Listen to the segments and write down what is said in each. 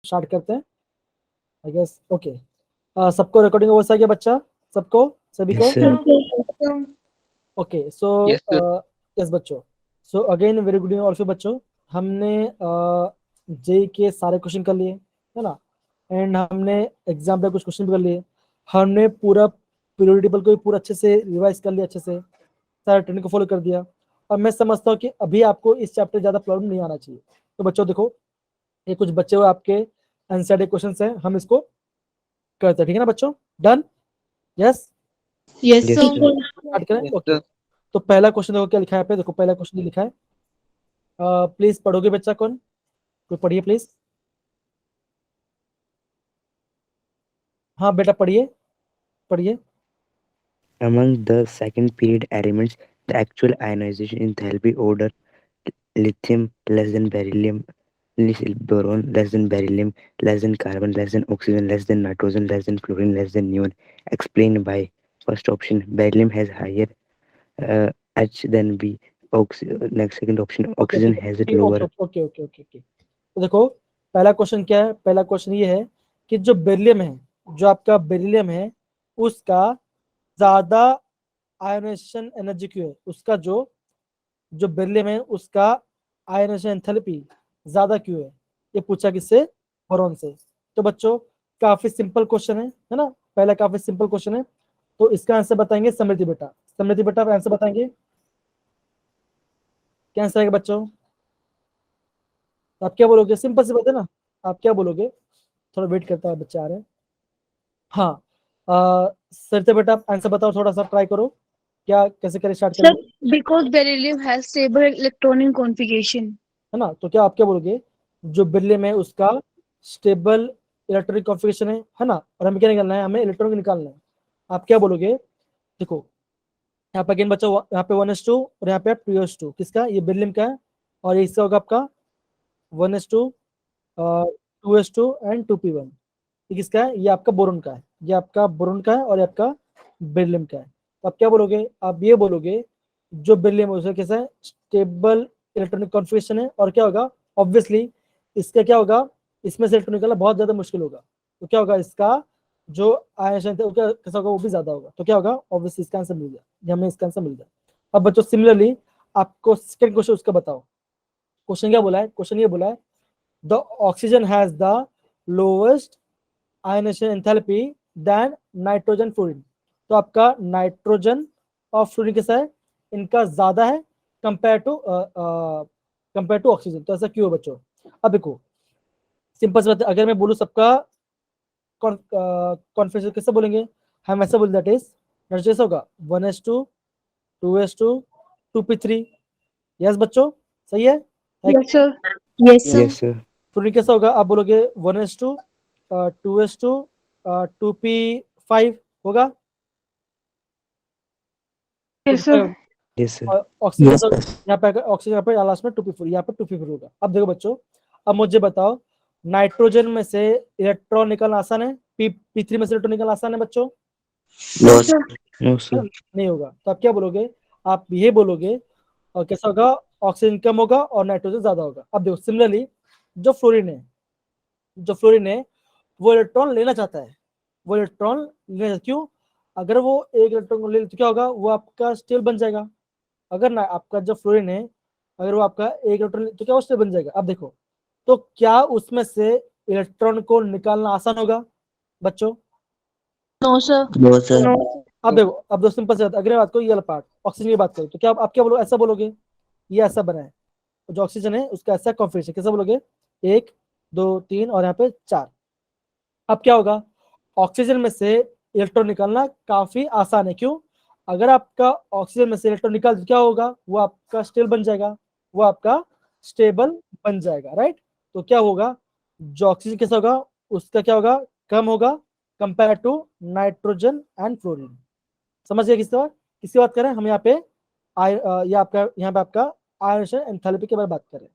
Start करते हैं I guess. Okay, सबको रिकॉर्डिंग वॉइस आ गया बच्चा? सबको, सभी को? ओके, सो Yes, sir. यस बच्चों, so again very good evening also बच्चों। हमने जेई के सारे क्वेश्चन कर लिए है ना, एंड हमने एग्जाम पे कुछ क्वेश्चन भी कर लिए। हमने पूरा पीरियड टेबल को भी पूरा अच्छे से रिवाइज कर लिया, अच्छे से सारे ट्रेंड को फॉलो कर दिया। और मैं समझता हूँ कि अभी आपको इस चैप्टर ज़्यादा प्रॉब्लम नहीं आना चाहिए। तो बच्चों देखो, ये कुछ बच्चे हुए आपके एनसीईआरटी क्वेश्चंस हैं, हम इसको करते हैं, ठीक है ना बच्चों? Done? Yes, yes Yes, sir. sir. Start करें? Yes, okay, sir. तो पहला क्वेश्चन देखो क्या लिखा है पे, देखो पहला क्वेश्चन लिखा है, प्लीज पढ़ोगे बच्चा? कौन कोई पढ़िए प्लीज। हाँ बेटा पढ़िए, पढ़िए। Among the second period elements, the actual ionization enthalpy order lithium less than beryllium, boron less than beryllium, less than carbon, less than oxygen, less than nitrogen, less than fluorine, less than neon. Explained by first option, beryllium has higher H than B. Next second option, okay oxygen ठीक has it है, lower. Okay okay okay okay okay. तो देखो पहला question क्या है, पहला question ये है कि जो बेरिलियम है, जो आपका बेरिलियम है, उसका ज्यादा आयोनाइजेशन एनर्जी क्यों है? उसका जो जो बेरिलियम है उसका आयोनाइजेशन एंथैल्पी ज्यादा क्यों है? ये पूछा किससे? बोरॉन से। तो बच्चों काफी सिंपल क्वेश्चन है ना, पहला काफी सिंपल क्वेश्चन है। तो इसका आंसर बताएंगे समृद्धि बेटा। समृद्धि बेटा आंसर बताएंगे, क्या आंसर आएगा बच्चों? आप क्या बोलोगे? सिंपल सी बात है ना, आप क्या बोलोगे? थोड़ा वेट करता है, बच्चे आ रहे हैं। हाँ, सरिता बेटा आप आंसर बताओ, थोड़ा सा ट्राई करो, क्या कैसे करें, स्टार्ट सर, करेंगे? Because beryllium has stable electronic configuration. है ना, तो क्या आप क्या बोलोगे? जो बेरिलियम है उसका स्टेबल इलेक्ट्रॉनिक कॉन्फ़िगरेशन है ना, और हमें क्या निकालना है? हमें इलेक्ट्रॉन निकालना है। आप क्या बोलोगे? देखो यहाँ पे अगेन बच्चा, यहाँ पे 1s2 और यहाँ पे 2s2, किसका? ये बेरिलियम का है, और ये इसका होगा आपका 1s2, 2s2 एंड 2p1। ये किसका है? ये आपका बोरोन का है, ये आपका बोरोन का है, और ये आपका बेरिलियम का है। तो आप क्या बोलोगे? आप ये बोलोगे जो बेरिलियम है उसका कैसा है? स्टेबल इलेक्ट्रॉनिक कॉन्फ़िगरेशन है, और क्या होगा? ऑब्वियसली इसका क्या होगा? इसमें से इलेक्ट्रॉन निकालना बहुत ज्यादा मुश्किल होगा। तो क्या होगा? इसका जो आयन है वो क्या कैसा होगा? वो भी ज्यादा होगा। तो क्या होगा? ऑब्वियसली इसका आंसर मिल गया, ये हमें इसका आंसर मिल गया। अब बच्चों सिमिलरली आपको सेकंड क्वेश्चन उसका बताओ। क्वेश्चन क्या बोला है? क्वेश्चन ये बोला है the oxygen has the lowest ionisation enthalpy than nitrogen fluorine. तो आपका नाइट्रोजन और फ्लोरीन कैसा है? इनका ज्यादा है कंपेयर टू ऑक्सीजन। तो ऐसा क्यों है बच्चों? अब देखो सिंपल सी बात है, अगर मैं बोलूं सबका कॉन्फिगरेशन कैसे बोलेंगे? हम ऐसा बोल दैट इज जैसा होगा 1s2 2s2 2p3। यस बच्चों, सही है? Yes sir. Yes sir. Yes, sir. Fluorine कैसा होगा? आप बोलोगे 1s2 2s2 2p5 होगा, yes sir. 2p5। Yes, sir. और ऑक्सीजन यस कैसा? सर। यहाँ पे ऑक्सीजन, यहाँ पे लास्ट में 2p4, यहाँ पे 2p4 होगा। अब देखो बच्चों, अब मुझे बताओ नाइट्रोजन में से इलेक्ट्रॉन निकालना आसान है? p3 में से इलेक्ट्रॉन निकालना आसान है बच्चों? No sir. No, sir. नहीं होगा। तो आप क्या बोलोगे? आप ये बोलोगे और कैसा होगा? ऑक्सीजन कम होगा और नाइट्रोजन ज्यादा होगा। अब देखो सिमिलरली जो फ्लोरीन है, जो फ्लोरीन है वो इलेक्ट्रॉन लेना चाहता है, वो इलेक्ट्रॉन लेना चाहता है। क्यों? अगर वो एक इलेक्ट्रॉन को ले ले तो क्या होगा? वो आपका स्टेबल बन जाएगा। अगर ना आपका जो फ्लोरीन है, अगर वो आपका एक इलेक्ट्रॉन तो क्या वो स्टेबल बन जाएगा। अब देखो, तो क्या उसमें से इलेक्ट्रॉन को निकालना आसान होगा बच्चों? No sir. No sir. No. अब देखो, अब दो सिंपल से अगले बात को, ये वाला पार्ट ऑक्सीजन की बात करो, तो क्या आप क्या बोलो? ऐसा बोलोगे ये ऐसा बना है, जो ऑक्सीजन है उसका ऐसा कॉन्फ़िगरेशन, कैसा बोलोगे? 1 2 3 और यहाँ पे 4। अब क्या होगा? ऑक्सीजन में से इलेक्ट्रॉन निकालना काफी आसान है। क्यों? अगर आपका ऑक्सीजन में से इलेक्ट्रॉन निकाल तो क्या होगा? वो आपका स्टेबल बन जाएगा, वो आपका स्टेबल बन जाएगा, राइट? तो क्या होगा? जो ऑक्सीजन कैसा होगा? उसका क्या होगा? कम होगा compare to nitrogen and fluorine. समझ गए किसकी बात करें हम यहाँ पे? ये आपका यहाँ पे आपका आयन एंथैल्पी के बारे में बात करें।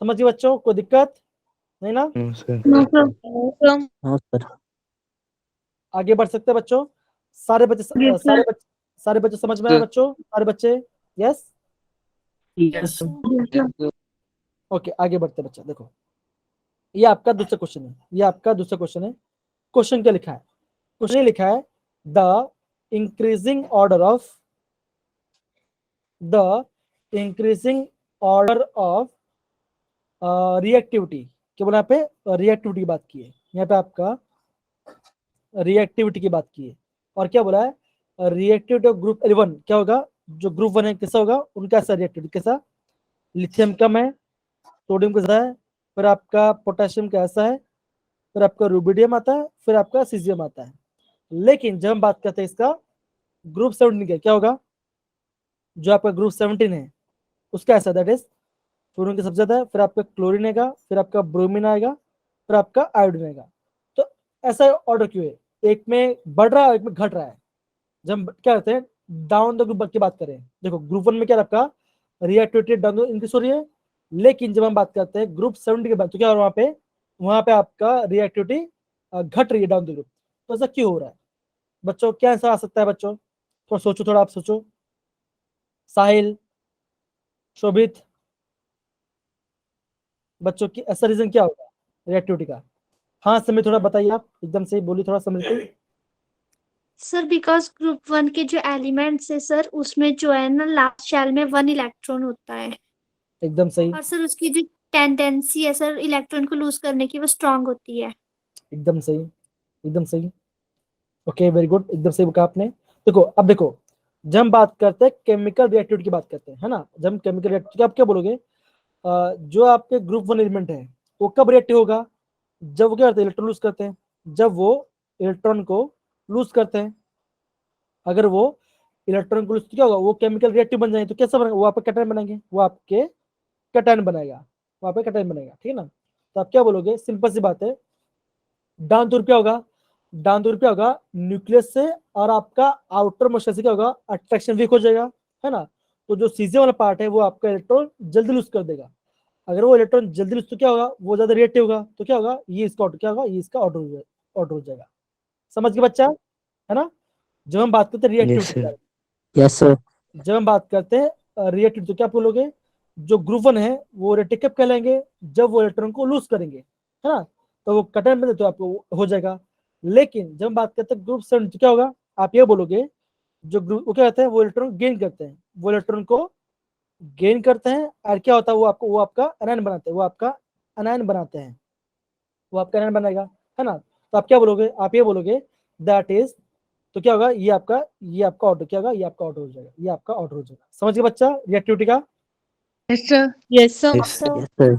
समझ गए बच्चों? कोई दिक्कत नहीं ना? No, sir. No sir. No sir. आगे बढ़ सकते हैं बच्चों? सारे बच्चे यस सर। सारे बच्चे समझ में आए बच्चों? सारे बच्चे? Yes, yes sir. Yes sir. Okay आगे बढ़ते हैं बच्चा। देखो ये आपका दूसरा क्वेश्चन है, ये आपका दूसरा क्वेश्चन है। क्वेश्चन क्या लिखा है? क्वेश्चन ये लिखा है the increasing order of reactivity, क्या बोला यहाँ पे? रिएक्टिविटी की बात की है यहाँ पे, आपका रिएक्टिविटी की बात की है। और क्या बोला है? रिएक्टिविटी ऑफ ग्रुप L1 क्या होगा? जो ग्रुप 1 है कैसा होगा? उनका ऐसा रिएक्टिविटी कैसा? लिथियम कम है, सोडियम का ज्यादा है, फिर आपका पोटेशियम का ऐसा है, फिर आपका रुबिडियम आता है, फिर आपका सीजियम आता है। लेकिन जब हम बात करते हैं इसका ग्रुप 17 का, क्या होगा? जो आपका ग्रुप 17 है उसका ऐसा, दैट इज फ्लोरीन का सबसे ज्यादा है, फिर आपका क्लोरीन आएगा, फिर आपका ब्रोमीन आएगा, फिर आपका आयोडीन आएगा। तो ऐसा ऑर्डर क्यों है? एक में बढ़ रहा है, एक में घट रहा है। जब हम क्या करते हैं डाउन द ग्रुप की बात करें, देखो ग्रुप 1 में क्या आपका रिएक्टिविटी डाउन इंक्रीज हो रही है, लेकिन जब हम बात करते हैं ग्रुप 70 के बाद, तो क्या हो रहा है वहां पे आपका रिएक्टिविटी घट रही है डाउन द ग्रुप। तो ऐसा क्यों हो रहा है बच्चों? क्या ऐसा आ सकता है बच्चों? थोड़ा सोचो, थोड़ा आप सोचो। साहिल, शोभित, बच्चों की ऐसा रीजन क्या होगा रिएक्टिविटी का? हाँ समय थोड़ा बताइए, आप एकदम से बोलिए थोड़ा समझ के। सर बिकॉज ग्रुप 1 के जो एलिमेंट्स है सर, उसमें जो है ना लास्ट शेल में 1 इलेक्ट्रॉन होता है, एकदम सही, और सर उसकी जो टेंडेंसी है सर इलेक्ट्रॉन को लूज करने की, वो स्ट्रांग होती है। एकदम सही, एकदम सही। ओके वेरी गुड, एकदम सही कहा आपने। देखो अब देखो, जब हम बात करते हैं केमिकल रिएक्टिविटी की बात करते हैं, है ना, जब हम केमिकल रिएक्टिविटी आप क्या बोलोगे? जो आपके ग्रुप 1 एलिमेंट है वो कब रिएक्टिव होगा? जब वो क्या करते हैं इलेक्ट्रॉन लूज करते हैं, जब वो इलेक्ट्रॉन को लूज करते हैं। अगर वो इलेक्ट्रॉन को लूज क्या होगा? वो केमिकल रिएक्टिव बन जाएंगे, तो कैसा बनेगा? वो आपके कैटायन बनेंगे, वो आपके कैटायन बनेगा, वहां पे कैटायन बनेगा, ठीक है ना। तो आप क्या बोलोगे? सिंपल सी बात है, डाउन दूर क्या होगा? डाउन दूर क्या होगा? न्यूक्लियस से और आपका आउटर मोशन से क्या होगा? अट्रैक्शन वीक हो जाएगा, है ना। तो जो सीजे वाला पार्ट है वो आपका इलेक्ट्रॉन जल्दी लूज कर देगा। अगर वो इलेक्ट्रॉन जल्दी लूज, तो क्या होगा? वो ज्यादा रिएक्टिव होगा, तो क्या होगा? ये इसका क्या होगा? ये इसका ऑर्डर हो जाएगा। समझ गए बच्चा, है ना। जब हम बात करते हैं Yes, रिएक्टिविटी के sir. बारे में, यस सर। जब हम बात करते हैं रिएक्टिविटी, तो क्या बोलोगे? जो ग्रुप 1 है वो रिएक्टिव कब कहलाएंगे? जब वो इलेक्ट्रॉन को लूज करेंगे, है ना। तो वो कटन बने तो आपको हो जाएगा। लेकिन जब हम बात करते हैं ग्रुप 7, तो क्या होगा? आप ये बोलोगे जो ग्रुप वो क्या कहते हैं, वो इलेक्ट्रॉन गेन करते हैं, वो इलेक्ट्रॉन को गेन करते हैं, और क्या होता है? वो आपका एनायन बनाते हैं, वो आपका एनायन बनाते हैं, वो आपका एनायन बनाएगा, है ना। तो आप क्या बोलोगे? आप ये बोलोगे दैट इज, तो क्या होगा? ये आपका ऑर्डर क्या होगा? ये आपका ऑर्डर हो जाएगा, ये आपका ऑर्डर हो जाएगा। समझ गए बच्चा रिएक्टिविटी का? Yes, sir. Yes sir. Yes, sir. Yes sir.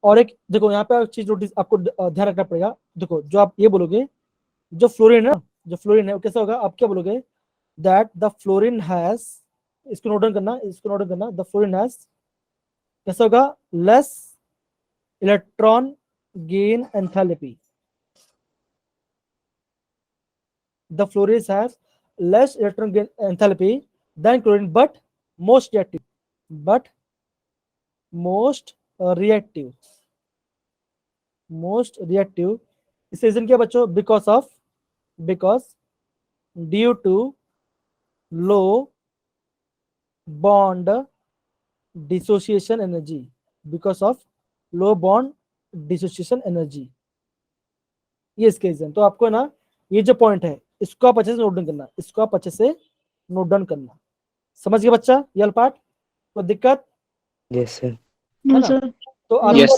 और एक देखो यहाँ पे एक चीज नोटिस आपको ध्यान रखना पड़ेगा। देखो जो आप ये बोलोगे, जो फ्लोरीन है ना, जो फ्लोरीन है वो कैसा होगा? आप क्या बोलोगे? दैट द फ्लोरीन हैज, इसको नोट डाउन करना, इसको नोट डाउन करना, द फ्लोरीन हैज कैसा होगा? Less electron gain enthalpy, the fluorines have less electron gain enthalpy than chlorine, but most reactive, but most reactive, most reactive। इस reason क्या बच्चों? because due to low bond dissociation energy, because of low bond dissociation energy, ये इसके reason. तो आपको ना ये जो पॉइंट है इसको आप अच्छे से नोट डाउन करना, इसको आप अच्छे से नोट डाउन करना। समझ गए बच्चा ये पार्ट? तो दिक्कत Yes, sir. है No, ना। sir. तो आप Yes,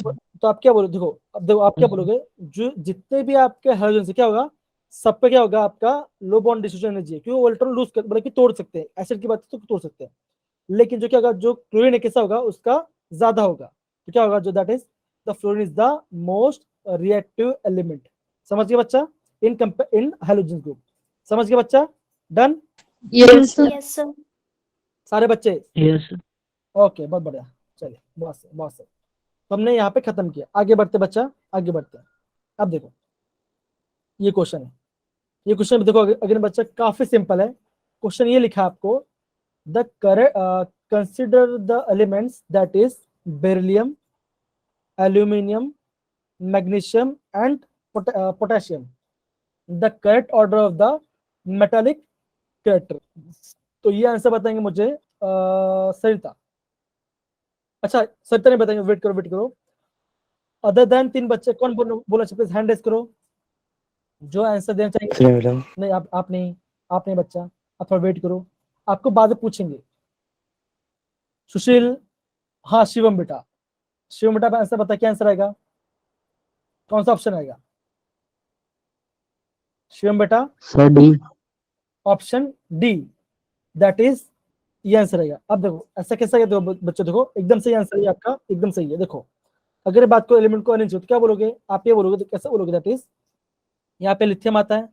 तो आप क्या बोलो? देखो अब देखो आप क्या बोलोगे, जो जितने भी आपके हाइड्रोजन से क्या होगा, सब पे क्या होगा? आपका लो बॉन्ड डिस्ट्रीब्यूशन एनर्जी है, क्योंकि वो इलेक्ट्रॉन लूज कर मतलब कि तोड़ सकते हैं, एसिड की बात तो तोड़ सकते हैं। लेकिन जो क्या होगा, जो क्लोरीन है कैसा होगा? उसका ज्यादा होगा। तो क्या होगा? जो that is the fluorine is the most reactive element. समझ गए बच्चा? इन हाइड्रोजन ग्रुप। समझ गए बच्चा? Done Yes, sir. Yes sir. सारे बच्चे? यस ओके बहुत बढ़िया, चलिए बहुत सही, बहुत सही। तो हमने यहाँ पे खत्म किया, आगे बढ़ते बच्चा, आगे बढ़ते हैं। अब देखो ये क्वेश्चन है, ये क्वेश्चन देखो अगर बच्चा काफी सिंपल है। क्वेश्चन ये लिखा है आपको, the consider the elements that is beryllium, aluminium, magnesium and potassium, the correct order of the metallic character. तो ये आंसर बताएंगे मुझे सरिता। अच्छा सरिता नहीं बताएंगे, वेट करो वेट करो। अदर देन 3 बच्चे कौन बोलना चाहिए? प्लीज हैंड रेज करो जो आंसर देना चाहिए। इसने बोला नहीं, आप नहीं बच्चा, आप थोड़ा वेट करो, आपको बाद में पूछेंगे। सुशील, हाँ शिवम बेटा आंसर बता, क्या आंसर आएगा? कौन सा ऑप्शन आएगा शिवम बेटा? Sir D. Option D, that is ये आंसर आएगा। अब देखो ऐसा कैसा है, देखो बच्चों देखो एकदम सही आंसर है आपका, एकदम सही है। देखो अगर बात को एलिमेंट को अरेंज हो तो क्या बोलोगे आप? ये बोलोगे तो कैसे बोलोगे? दैट इज यहाँ पे लिथियम आता है,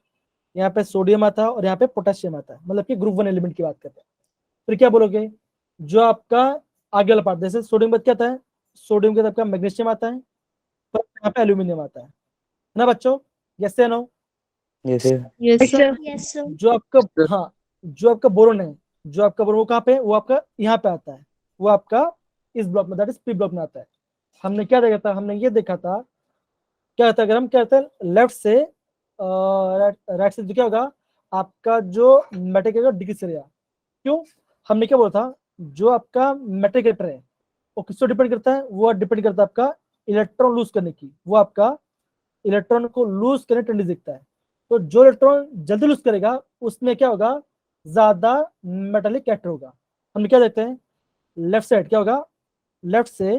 यहाँ पे सोडियम आता है और यहाँ पे पोटेशियम आता है, मतलब कि ग्रुप 1 एलिमेंट की बात करते हैं। फिर क्या बोलोगे? जो आपका आगे वाला पार्ट, जैसे सोडियम बाद क्या आता है? सोडियम के बाद आपका मैग्नीशियम आता है, फिर यहाँ पे एल्यूमिनियम आता है ना बच्चों? यस या नो? जैसे यस सर। Yes sir. जो आपका, हाँ जो आपका बोरोन है, जो आपका बोरोन वो कहाँ पे? वो आपका यहाँ पे आता है, वो आपका इस ब्लॉक में, दैट इज पी ब्लॉक में आता है। हमने क्या देखा था? हमने ये देखा था, क्या होता है अगर हम क्या होता है लेफ्ट से राइट से, तो क्या होगा आपका जो मेटेरियल डिक्रीज करेगा। क्यों? हमने क्या बोला था? जो आपका मेटेरियल है वो किस पर डिपेंड करता है? वो डिपेंड करता है आपका इलेक्ट्रॉन लूज करने की, वो आपका इलेक्ट्रॉन को लूज करने टेंडेंसी दिखता है। तो जो इलेक्ट्रॉन जल्दी लूज करेगा उसमें क्या होगा? ज्यादा मेटालिक कैरेक्टर होगा। हम क्या देखते हैं लेफ्ट साइड क्या होगा? लेफ्ट से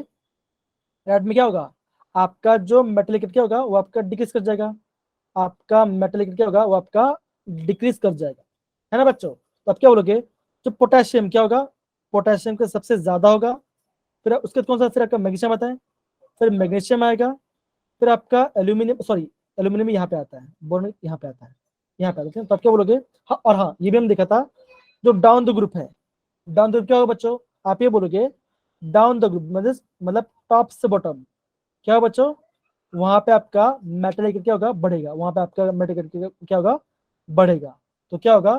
राइट में क्या होगा? आपका जो मेटालिक क्या होगा वो आपका डिक्रीज कर जाएगा, आपका मेटालिक क्या होगा वो आपका डिक्रीज कर जाएगा, है ना बच्चों? तो आप क्या बोलोगे? जो पोटेशियम क्या होगा? पोटेशियम का सबसे ज्यादा होगा। फिर उसके बाद कौन सा? फिर आपका मैग्नीशियम आता है, फिर मैग्नीशियम आएगा, फिर आपका एल्यूमिनियम, सॉरी एल्यूमिनियम यहाँ पे आता है, बोरोन यहाँ पे आता है, यहाँ पे आता है। तो आप क्या बोलोगे? हाँ, और हाँ ये भी हम देखा था, जो डाउन द ग्रुप है, डाउन द ग्रुप क्या होगा बच्चों? आप ये बोलोगे डाउन द ग्रुप मतलब टॉप से बॉटम क्या होगा बच्चों? वहां पे आपका मेटल क्या होगा? बढ़ेगा, वहां पे आपका मेटल क्या होगा? बढ़ेगा। तो क्या होगा?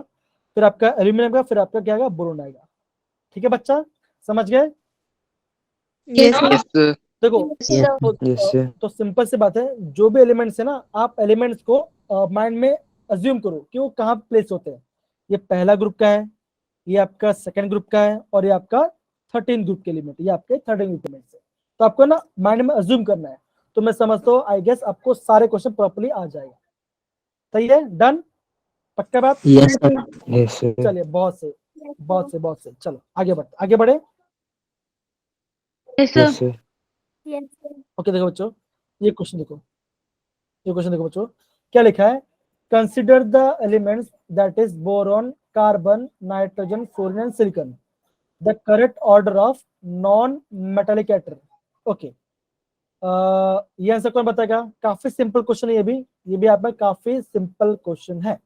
फिर आपका एल्यूमिनियम का, फिर आपका क्या आएगा? बोरोन आएगा। ठीक है बच्चा, समझ गए? Yes sir. देखो यस सर। तो सिंपल सी बात है, जो भी एलिमेंट्स है ना, आप एलिमेंट्स को माइंड में अज्यूम करो कि वो कहाँ प्लेस होते हैं। ये पहला ग्रुप का है, ये आपका सेकंड ग्रुप का है, और ये आपका 13 ग्रुप के एलिमेंट, ये आपके 13 ग्रुप एलिमेंट्स है। तो आपको ना माइंड में अज्यूम करना है। तो मैं समझता हूँ आई गेस आपको सारे क्वेश्चन प्रॉपर्ली आ जाएगा। सही है? डन? पक्का बात? Yes sir. Yes sir. चलिए बहुत से चलो आगे बढ़े। Yes yes sir. Sir. Yes sir. Okay देखो बच्चों, ये क्वेश्चन देखो बच्चों, क्या लिखा है? Consider the elements that is boron, carbon, nitrogen, fluorine and silicon, the correct order of non metallic एटर। ओके, ये आंसर कौन बताएगा? काफी सिंपल क्वेश्चन है ये भी आप में काफी सिंपल क्वेश्चन है।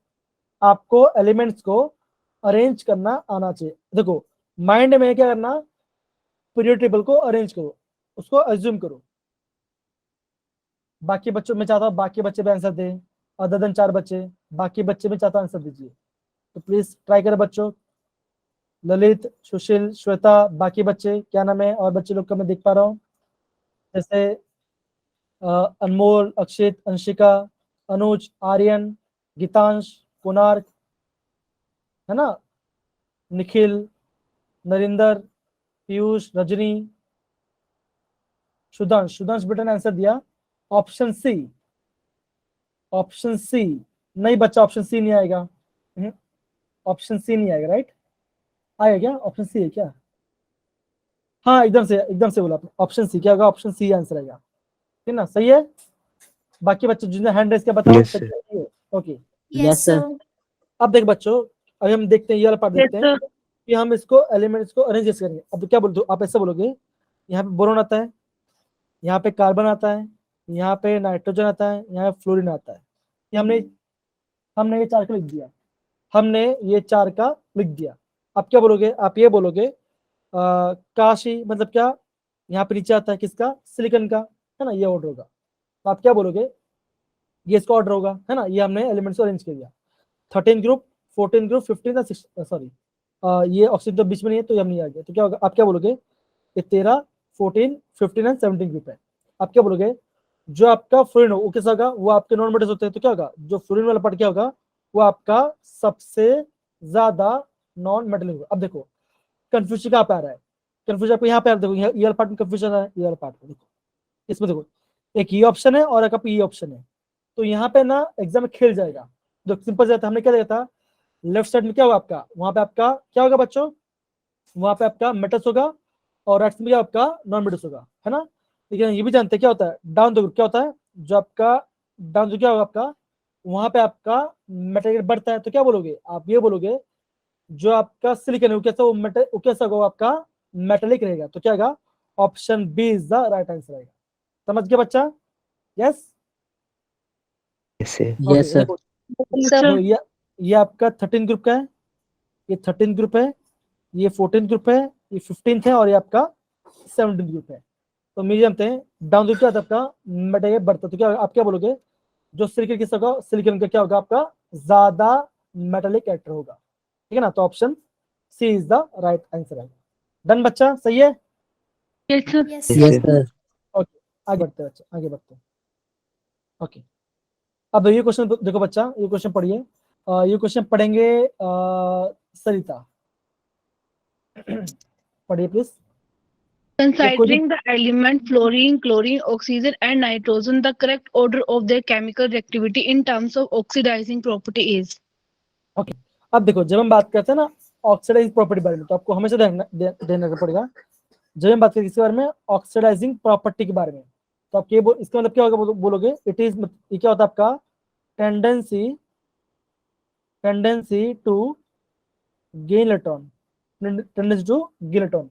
आपको एलिमेंट्स को अरेंज करना आना चाहिए। देखो माइंड में क्या करना? पीरियड टेबल को अरेंज करो, उसको अज्यूम करो। बाकी बच्चों में चाहता हूँ बाकी बच्चे भी आंसर दें, अदर देन 4 बच्चे, बाकी बच्चे भी चाहता हूँ आंसर दीजिए। तो प्लीज ट्राई करें बच्चों। ललित, सुशील, श्वेता, बाकी बच्चे क्या नाम है और बच्चे लोग का मैं देख पा रहा हूँ, जैसे अनमोल, अक्षित, अंशिका, अनुज, आर्यन, गीतांश, कोणार्क, है ना, निखिल, नरिंदर, पीयूष, रजनी, सुधांश बेटा ने आंसर दिया ऑप्शन सी। नहीं बच्चा, ऑप्शन सी नहीं आएगा, ऑप्शन सी नहीं आएगा। राइट आएगा क्या? ऑप्शन सी है क्या? हाँ एकदम से बोला आपने, ऑप्शन सी क्या होगा? ऑप्शन सी आंसर आएगा, ठीक ना? सही है। बाकी बच्चे जिन्होंने हैंड रेस किया बताओ। Yes, sir. Okay, yes sir. अब देख बच्चों, अभी हम देखते हैं ये वाला पार्ट देखते हैं सर। कि हम इसको एलिमेंट्स को अरेंज कैसे करेंगे। अब क्या बोलते हो आप? ऐसा बोलोगे यहाँ पे बोरोन आता है, यहाँ पे कार्बन आता है, यहाँ पे नाइट्रोजन आता है, यहाँ पे फ्लोरीन आता है। ये हमने ये 4 का लिख दिया, अब क्या बोलोगे आप? ये बोलोगे काशी मतलब क्या? यहाँ पे नीचे आता है किसका? सिलिकॉन का, है ना? ये ऑर्डर होगा। तो आप क्या बोलोगे? ये इसका ऑर्डर होगा, है ना? ये हमने एलिमेंट्स को अरेंज कर दिया, 13 ग्रुप, 14 ग्रुप, 15 सॉरी ये ऑक्सीजन तो बीच में नहीं है तो ये हम नहीं आ गया। तो क्या होगा? आप क्या बोलोगे? ये 13, 14, 15 एंड 17 ग्रुप है। आप क्या बोलोगे? जो आपका फ्लोरीन हो वो कैसा होगा? वो आपके नॉन मेटल्स होते हैं, तो क्या होगा? जो फ्लोरीन वाला पार्ट क्या होगा? वो आपका सबसे ज्यादा नॉन मेटल होगा। अब देखो कंफ्यूजन कहाँ पे आ रहा है? कंफ्यूजन आपको यहाँ पे देखो, ये वाला पार्ट में कंफ्यूजन है, ये वाला पार्ट में देखो, इसमें देखो एक ये ऑप्शन है और एक ये ऑप्शन है। तो यहाँ पे ना एग्जाम में खेल जाएगा। जो सिंपल जाता हमने क्या देखा था, लेफ्ट साइड में क्या होगा आपका, वहां पे आपका क्या होगा बच्चों, वहां पे आपका मेटल्स होगा और राइट में क्या आपका नॉन मेटल्स होगा, है ना। लेकिन ये भी जानते हैं क्या होता है डाउन द ग्रुप, क्या होता है जो आपका डाउन जो क्या होगा आपका, वहां पे आपका मेटल बढ़ता है तो क्या बोलोगे आप, ये बोलोगे जो आपका सिलिकॉन है वो कैसा, वो मेटल वो कैसा होगा आपका मेटेलिक रहेगा। तो क्या होगा, option B is the right answer रहेगा। समझ गया बच्चा? Yes Yes, sir. Okay. Yes, sir. Sir ये आपका 13 ग्रुप का है, ये 13 ग्रुप है, ये 14 ग्रुप है, ये 15 है और ये आपका 17 ग्रुप है। तो मेरे जानते हैं डाउन ग्रुप क्या था आपका मेटेरियल बढ़ता, तो क्या आप क्या बोलोगे, जो सिलिकॉन किसका होगा, सिलिकॉन का क्या होगा आपका ज्यादा मेटेलिक कैरेक्टर होगा, ठीक है ना। तो option C is the right answer है। डन बच्चा, सही है? Yes sir Yes, Yes, Yes, sir. sir. Okay आगे बढ़ते हैं बच्चा, आगे बढ़ते हैं। ओके अब ये क्वेश्चन देखो बच्चा, ये क्वेश्चन पढ़िए। ये क्वेश्चन पढ़ेंगे सरिता पढ़िए please. Considering the element fluorine, chlorine, oxygen, and nitrogen, the correct order of their chemical reactivity in terms of oxidizing property is. अब देखो जब हम बात करते हैं ना ऑक्सीडाइजिंग प्रॉपर्टी बारे में, तो आपको हमेशा ध्यान रखना पड़ेगा। जब हम बात करें किसके बारे में, ऑक्सीडाइजिंग प्रॉपर्टी के बारे में, तो आप इसका मतलब क्या होगा बोलोगे, इट इज, ये क्या होता है आपका tendency to gain electron, tendency to gain electron.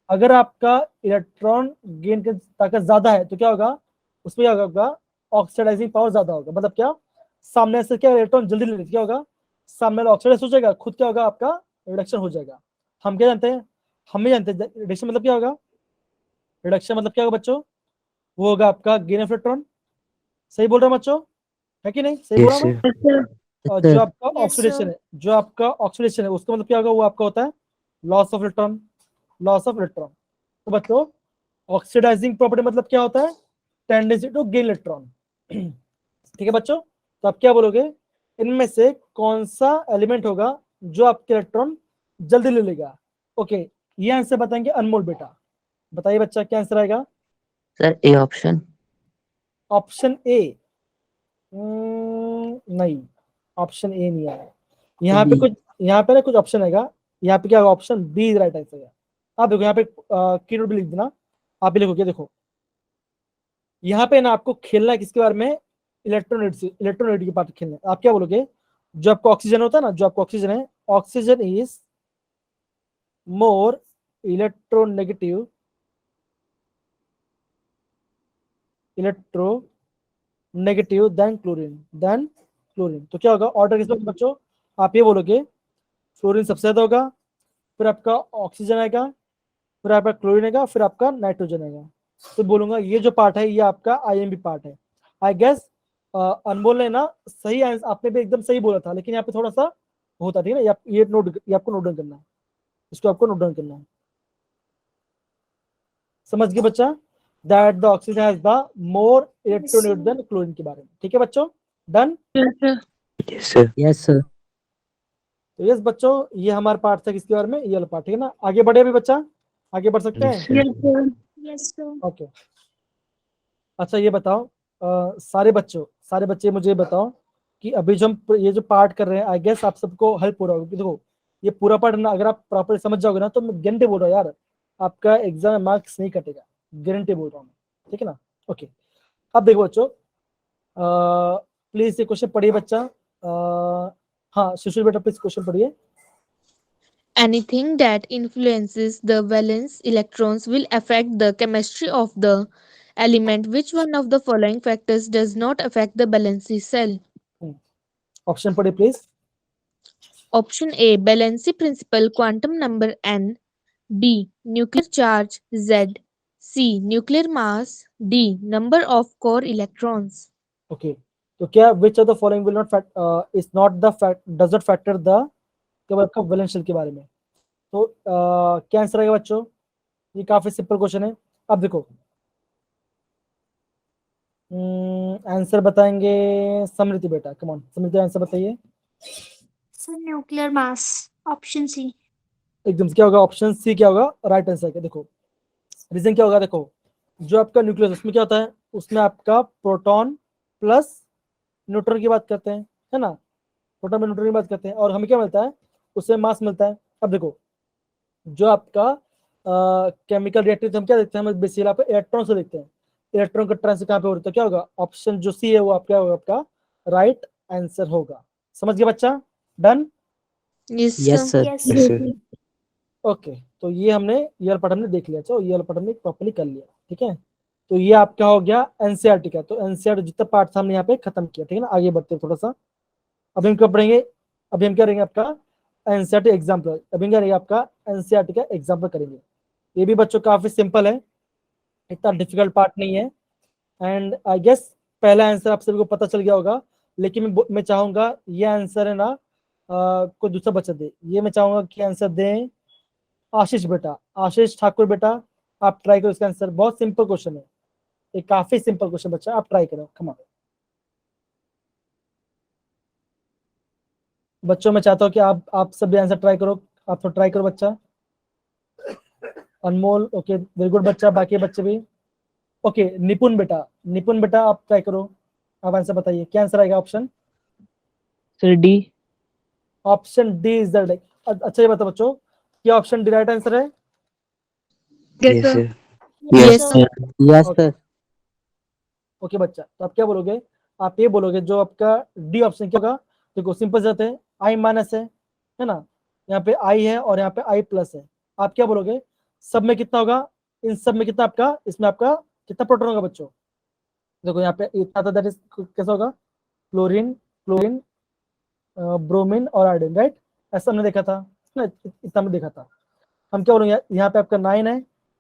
अगर आपका इलेक्ट्रॉन गेन की ताकत ज्यादा है तो क्या होगा, उसमें क्या होगा, ऑक्सीडाइजिंग पावर ज्यादा होगा। मतलब क्या, सामने से क्या इलेक्ट्रॉन जल्दी ले क्या होगा, सामने वाला ऑक्सीडाइज हो जाएगा, खुद क्या होगा आपका रिडक्शन हो जाएगा। हम क्या जानते हैं, हम ही जानते हैं रिडक्शन मतलब क्या होगा, रिडक्शन मतलब क्या होगा बच्चों, वो होगा आपका गेन ऑफ इलेक्ट्रॉन। सही बोल रहा हूं बच्चों, है कि नहीं, सही बोल Yes, रहा हूं मैं? sir. और Yes, जो sir. आपका Yes, ऑक्सीडेशन sir. है, जो आपका ऑक्सीडेशन है उसका मतलब क्या होगा, वो आपका होता है loss of electron, loss of electron. तो बच्चों ऑक्सीडाइजिंग प्रॉपर्टी मतलब क्या होता है, टेंडेंसी टू गेन इलेक्ट्रॉन, ठीक है बच्चों। तो आप क्या बोलोगे, इनमें से कौन सा एलिमेंट होगा जो आपके इलेक्ट्रॉन जल्दी ले लेगा। ओके ये आंसर बताएंगे अनमोल बेटा, बताइए बच्चा क्या आंसर आएगा। Sir, A option. Option A, नहीं ऑप्शन ए नहीं आया। यहाँ पे B. कुछ, यहाँ पे ना कुछ ऑप्शन आएगा, यहाँ पे क्या होगा, ऑप्शन बी राइट आंसर है। आप देखो यहाँ पे की नोट भी लिख देना, आप भी लिखोगे। देखो यहाँ पे ना आपको खेलना है किसके बारे में, इलेक्ट्रोनेट की बात खेलना है। आप क्या बोलोगे, जो आपका ऑक्सीजन होता है ना, जो आपका ऑक्सीजन है, oxygen is more electronegative, electronegative than chlorine. तो क्या होगा ऑर्डर किस बच्चों, आप ये बोलोगे फ्लोरीन सबसे ज्यादा होगा, फिर आपका ऑक्सीजन आएगा, फिर आपका क्लोरीन आएगा, फिर आपका नाइट्रोजन आएगा। तो बोलूंगा ये जो पार्ट है ये आपका आईएमबी पार्ट है। आई गेस अनमोल ने ना सही आंसर, आपने भी एकदम सही बोला था, लेकिन यहाँ पे थोड़ा सा होता, ठीक है ना, ये आपको नोट डाउन करना है, इसको आपको नोट डाउन करना है। समझ गए बच्चा, that the oxygen has the more electronegative than chlorine के बारे में, ठीक है बच्चों, done. Yes sir. Yes, sir. Yes, sir. तो यस बच्चों ये हमारा पार्ट था किसके बारे में, ये वाला पार्ट, ठीक है ना। आगे बढ़े अभी बच्चा, आगे बढ़ सकते Yes, हैं? sir. Yes sir. Yes, sir. Okay अच्छा ये बताओ सारे बच्चे मुझे बताओ कि अभी जो हम ये जो पार्ट कर रहे हैं, आई गेस आप सबको हेल्प हो रहा होगा। देखो ये पूरा पार्ट ना अगर आप प्रॉपर समझ जाओगे ना, तो मैं गारंटी बोल रहा हूँ यार, आपका एग्जाम में मार्क्स नहीं कटेगा, गारंटी बोल रहा हूँ, ठीक है ना। ओके अब देखो बच्चों, प्लीज ये क्वेश्चन पढ़िए बच्चा। हाँ सुशील बेटा प्लीज क्वेश्चन पढ़िए। Anything that influences the valence electrons will affect the chemistry of the element. Which one of the following factors does not affect the valency cell? Option पढ़िए please. Option A, valency principle, quantum number n. B, nuclear charge Z. C, nuclear mass. D, number of core electrons. Okay तो क्या विच of the following will not is not the fact does not factor the आपका valence shell के बारे में। तो क्या answer आएगा बच्चों, ये काफी सिंपल क्वेश्चन है। अब देखो आंसर बताएंगे समृति बेटा, कम ऑन समृति आंसर बताइए। Sir, nuclear mass. Option C. एकदम से क्या होगा, ऑप्शन सी क्या होगा राइट आंसर। क्या देखो रीजन क्या होगा, देखो जो आपका न्यूक्लियस उसमें क्या होता है, उसमें आपका प्रोटॉन प्लस न्यूट्रॉन की बात करते हैं, है ना, प्रोटॉन में न्यूट्रॉन की बात करते हैं, और हमें क्या मिलता है, उससे मास मिलता है। अब देखो जो आपका केमिकल रिएक्टिव हम क्या देखते हैं, हम बेसिकली आप इलेक्ट्रॉन से देखते हैं, इलेक्ट्रॉन का ट्रांसफर कहाँ पे हो रहा है, तो क्या होगा, ऑप्शन जो सी है वो आपका होगा, आपका राइट आंसर होगा। समझ गया बच्चा? Done? Yes, Yes, sir. sir. Yes, Yes, sir. sir. Okay, तो ये हमने ये वाला पार्ट हमने देख लिया, चलो ये वाला पार्ट हमने प्रॉपर्ली कर लिया, ठीक है। तो ये आपका हो गया एनसीईआरटी का, तो एनसीईआरटी जितना पार्ट था हमने यहाँ पे खत्म किया, ठीक है ना। आगे बढ़ते हैं थोड़ा सा, अभी हम क्या पढ़ेंगे, अभी हम क्या करेंगे आपका एनसीईआरटी एग्जाम्पल, अभी क्या करेंगे आपका एनसीईआरटी का एग्जाम्पल करेंगे। ये भी बच्चों काफी सिंपल है, इतना डिफिकल्ट पार्ट नहीं है, एंड आई गेस पहला आंसर आप सभी को पता चल गया होगा, लेकिन मैं चाहूंगा ये आंसर है ना कोई दूसरा बच्चा दे, ये मैं चाहूंगा कि आंसर दें आशीष बेटा, आशीष ठाकुर बेटा, आप ट्राई करो इसका आंसर, बहुत सिंपल क्वेश्चन है, ये काफी सिंपल क्वेश्चन बच्चा, आप ट्राई करो, कम ऑन। बच्चों मैं चाहता हूँ कि आप सब भी आंसर ट्राई करो, आप तो ट्राई करो बच्चा। अनमोल ओके वेरी गुड बच्चा, बाकी बच्चे भी ओके। निपुण बेटा, निपुण बेटा आप ट्राई करो, आप आंसर बताइए क्या आंसर आएगा, option Sir, D. Option D is the right. अच्छा ये बताओ बच्चों, क्या ऑप्शन डी राइट आंसर है? Yes, Yes, sir. sir. Yes, Yes, sir. Yes, okay sir. Okay बच्चा, तो आप क्या बोलोगे, आप ये बोलोगे जो आपका डी ऑप्शन क्या होगा, देखो सिंपल से है, आई माइनस है ना, यहाँ पे आई है और यहाँ पे आई प्लस है, आप क्या बोलोगे सब में कितना होगा, इन सब में कितना आपका, इसमें आपका कितना प्रोटॉन होगा बच्चों, देखो यहाँ पे इतना था, दैट इज कैसा होगा, क्लोरीन क्लोरीन ब्रोमीन और आयोडीन, राइट, ऐसा हमने देखा था ना, इतना हमने देखा था। हम क्या बोलेंगे, यहाँ पे आपका 9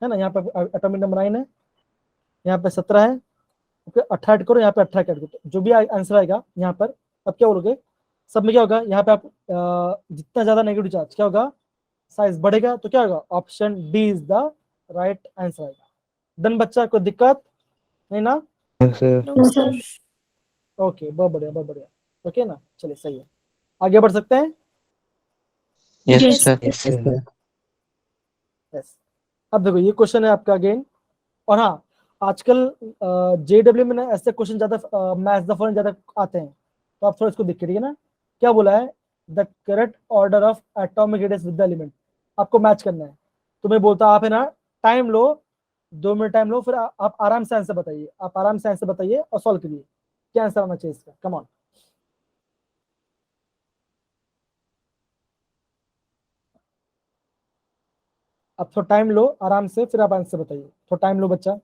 है ना, यहाँ पे एटॉमिक नंबर 9 है, यहाँ पे 17 है, ओके 18 ऐड करो, यहाँ पे 18 ऐड करो, जो भी आंसर आएगा यहाँ पर, अब क्या बोलोगे सब में क्या होगा, यहाँ पे आप जितना ज्यादा नेगेटिव चार्ज क्या होगा, साइज बढ़ेगा, तो क्या होगा, option D is the right answer आएगा। डन बच्चा, कोई दिक्कत नहीं ना? No, sir. No, sir. Okay बहुत बढ़िया बहुत बढ़िया, ओके ना, चलिए सही है, आगे बढ़ सकते हैं। Yes, Yes, sir. Yes, Yes, sir. sir. Yes, अब देखो ये क्वेश्चन है आपका अगेन, और हाँ आजकल जेडब्ल्यू में ना ऐसे क्वेश्चन ज्यादा मैथ्स द फॉलोइंग ज्यादा आते हैं, तो आप थोड़ा इसको देखिए, ठीक है ना। क्या बोला है, the correct order of atomic radius with the element, आपको मैच करना है, तो मैं बोलता आप है ना टाइम लो, 2 मिनट टाइम लो, फिर आप आराम से आंसर बताइए, आप आराम से आंसर बताइए और सॉल्व करिए, क्या आंसर आना चाहिए इसका, कम ऑन। आप थोड़ा टाइम लो आराम से, फिर आप आंसर बताइए, थोड़ा टाइम लो बच्चा।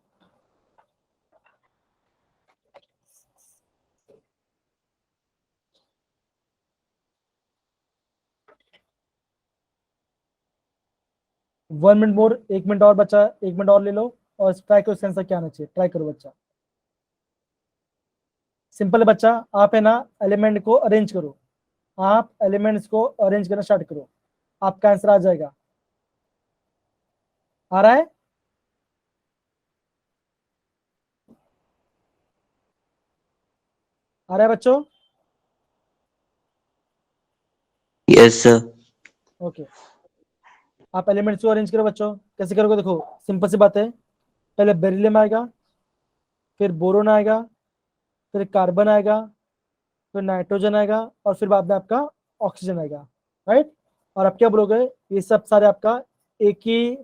वन मिनट मोर, 1 मिनट और बच्चा, 1 मिनट और ले लो, और ट्राई करो इसका आंसर क्या आना चाहिए, ट्राई करो बच्चा। सिंपल है बच्चा, आप है ना एलिमेंट को अरेंज करो, आप एलिमेंट्स को अरेंज करना स्टार्ट करो, आपका आंसर आ जाएगा। आ रहा है? आ रहा है बच्चों? Yes, sir. ओके, आप एलिमेंट्स को अरेंज करो बच्चों, कैसे करोगे, देखो सिंपल सी बात है, पहले बेरिलियम आएगा, फिर बोरोन आएगा, फिर कार्बन आएगा, फिर नाइट्रोजन आएगा, और फिर बाद में आपका ऑक्सीजन आएगा, राइट। और आप क्या बोलोगे, ये सब सारे आपका एक ही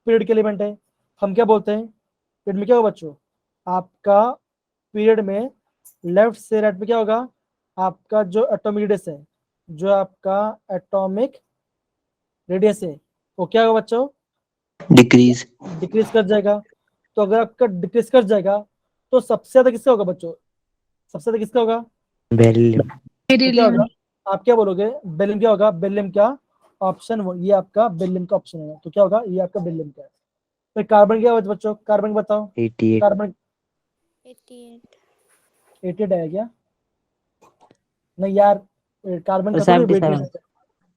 पीरियड के एलिमेंट है, हम क्या बोलते हैं पीरियड में क्या होगा बच्चों, आपका पीरियड में लेफ्ट से राइट में क्या होगा, आपका जो एटॉमिक रेडियस है, जो आपका एटॉमिक रेडियस है वो क्या होगा बच्चों, Decrease. डिक्रीज कर जाएगा। तो अगर आपका डिक्रीज कर जाएगा तो सबसे ज्यादा किसका होगा बच्चों, सबसे ज्यादा किसका होगा, Beryllium. तो क्या होगा, Beryllium. आप क्या बोलोगे, बेरिलियम क्या होगा, बेरिलियम क्या, ऑप्शन ये आपका बेरिलियम का ऑप्शन है, तो क्या होगा, ये आपका बेरिलियम का है। फिर कार्बन क्या होगा बच्चों, कार्बन बताओ, 88. कार्बन 88. 88 है क्या, नहीं यार, कार्बन का तो 77.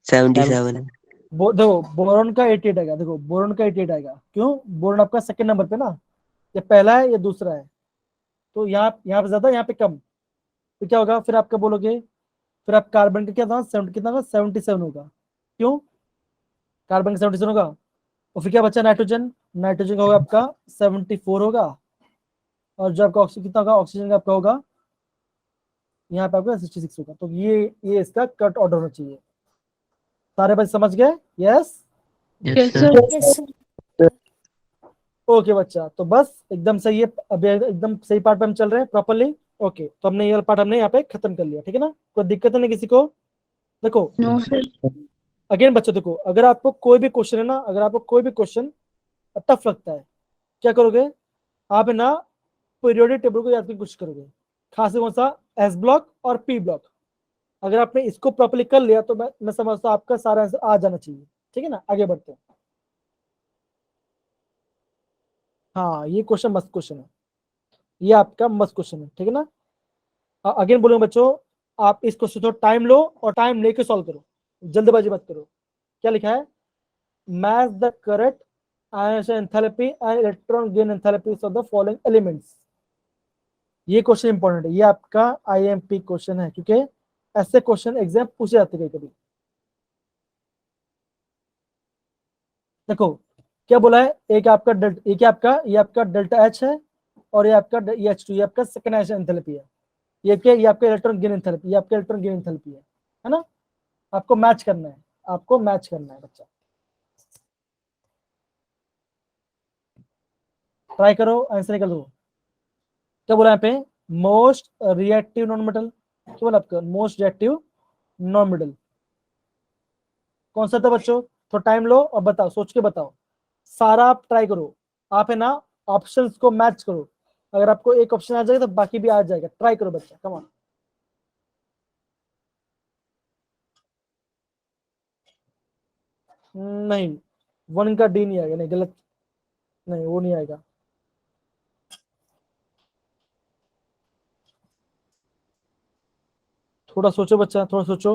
77. देखो बोरॉन का 88 आएगा, देखो बोरॉन का 88 आएगा, क्यों, बोरॉन आपका सेकंड नंबर पे ना, ये पहला है ये दूसरा है, तो यहाँ पे ज्यादा यहाँ पे कम, तो क्या होगा, फिर आपका बोलोगे, फिर आप कार्बन का क्या था 70 कितना होगा, 77 होगा, क्यों, कार्बन का 77 होगा, और फिर क्या बचा नाइट्रोजन, नाइट्रोजन का होगा आपका 74 होगा, और जो आपका ऑक्सीजन कितना होगा, ऑक्सीजन का आपका होगा यहाँ पे आपका 66 होगा। तो ये इसका कट ऑर्डर होना चाहिए। सारे बच्चे समझ गए? Yes Yes, sir. sir. Yes, sir. Okay बच्चा, तो बस एकदम सही है, अभी एकदम सही पार्ट पे हम चल रहे हैं प्रॉपरली। ओके, तो हमने ये पार्ट हमने यहाँ पे खत्म कर लिया, ठीक है ना? कोई दिक्कत नहीं किसी को? देखो No, sir. अगेन बच्चों, देखो अगर आपको कोई भी क्वेश्चन है ना, अगर आपको कोई भी क्वेश्चन टफ लगता है, क्या करोगे आप? है ना, पीरियोडिक टेबल को याद करके कुछ करोगे, खास कौन सा, एस ब्लॉक और पी ब्लॉक। अगर आपने इसको प्रॉपर्ली कर लिया तो मैं समझता हूँ आपका सारा आंसर आ जाना चाहिए, ठीक है ना? आगे बढ़ते हैं। हाँ, ये क्वेश्चन मस्त क्वेश्चन है, ये आपका मस्त क्वेश्चन है, ठीक है ना? अगेन बोलूंगा बच्चों, आप इस क्वेश्चन को टाइम लो और टाइम लेके सॉल्व करो, जल्दबाजी मत करो। क्या लिखा है? Match the correct ion enthalpy and electron gain enthalpies of the following elements. ये क्वेश्चन इंपॉर्टेंट है, ये आपका आईएमपी क्वेश्चन है, क्योंकि ऐसे क्वेश्चन एग्जाम पूछे जाते हैं कभी। देखो क्या बोला है, एक आपका ये क्या आपका, ये आपका डेल्टा एच है और ये आपका ये H2, ये आपका सेकंड आयन एंथैल्पी है। ये क्या, ये आपका इलेक्ट्रॉन गेन एंथैल्पी, ये आपका इलेक्ट्रॉन गेन एंथैल्पी है ना? आपको मैच करना है, आपको मैच करना है बच्चा, ट्राई करो, आंसर निकल दो। क्या बोला यहाँ पे? मोस्ट रिएक्टिव नॉन मेटल, क्या बोला आपका? मोस्ट रिएक्टिव नॉन मेटल कौन सा था बच्चों? तो टाइम लो और बताओ, सोच के बताओ, सारा आप ट्राई करो, आप है ना ऑप्शंस को मैच करो। अगर आपको एक ऑप्शन आ जाएगा तो बाकी भी आ जाएगा, ट्राई करो बच्चा, कम ऑन। नहीं, 1 का डी नहीं आएगा, नहीं गलत, नहीं वो नहीं आएगा। थोड़ा सोचो बच्चा, थोड़ा सोचो।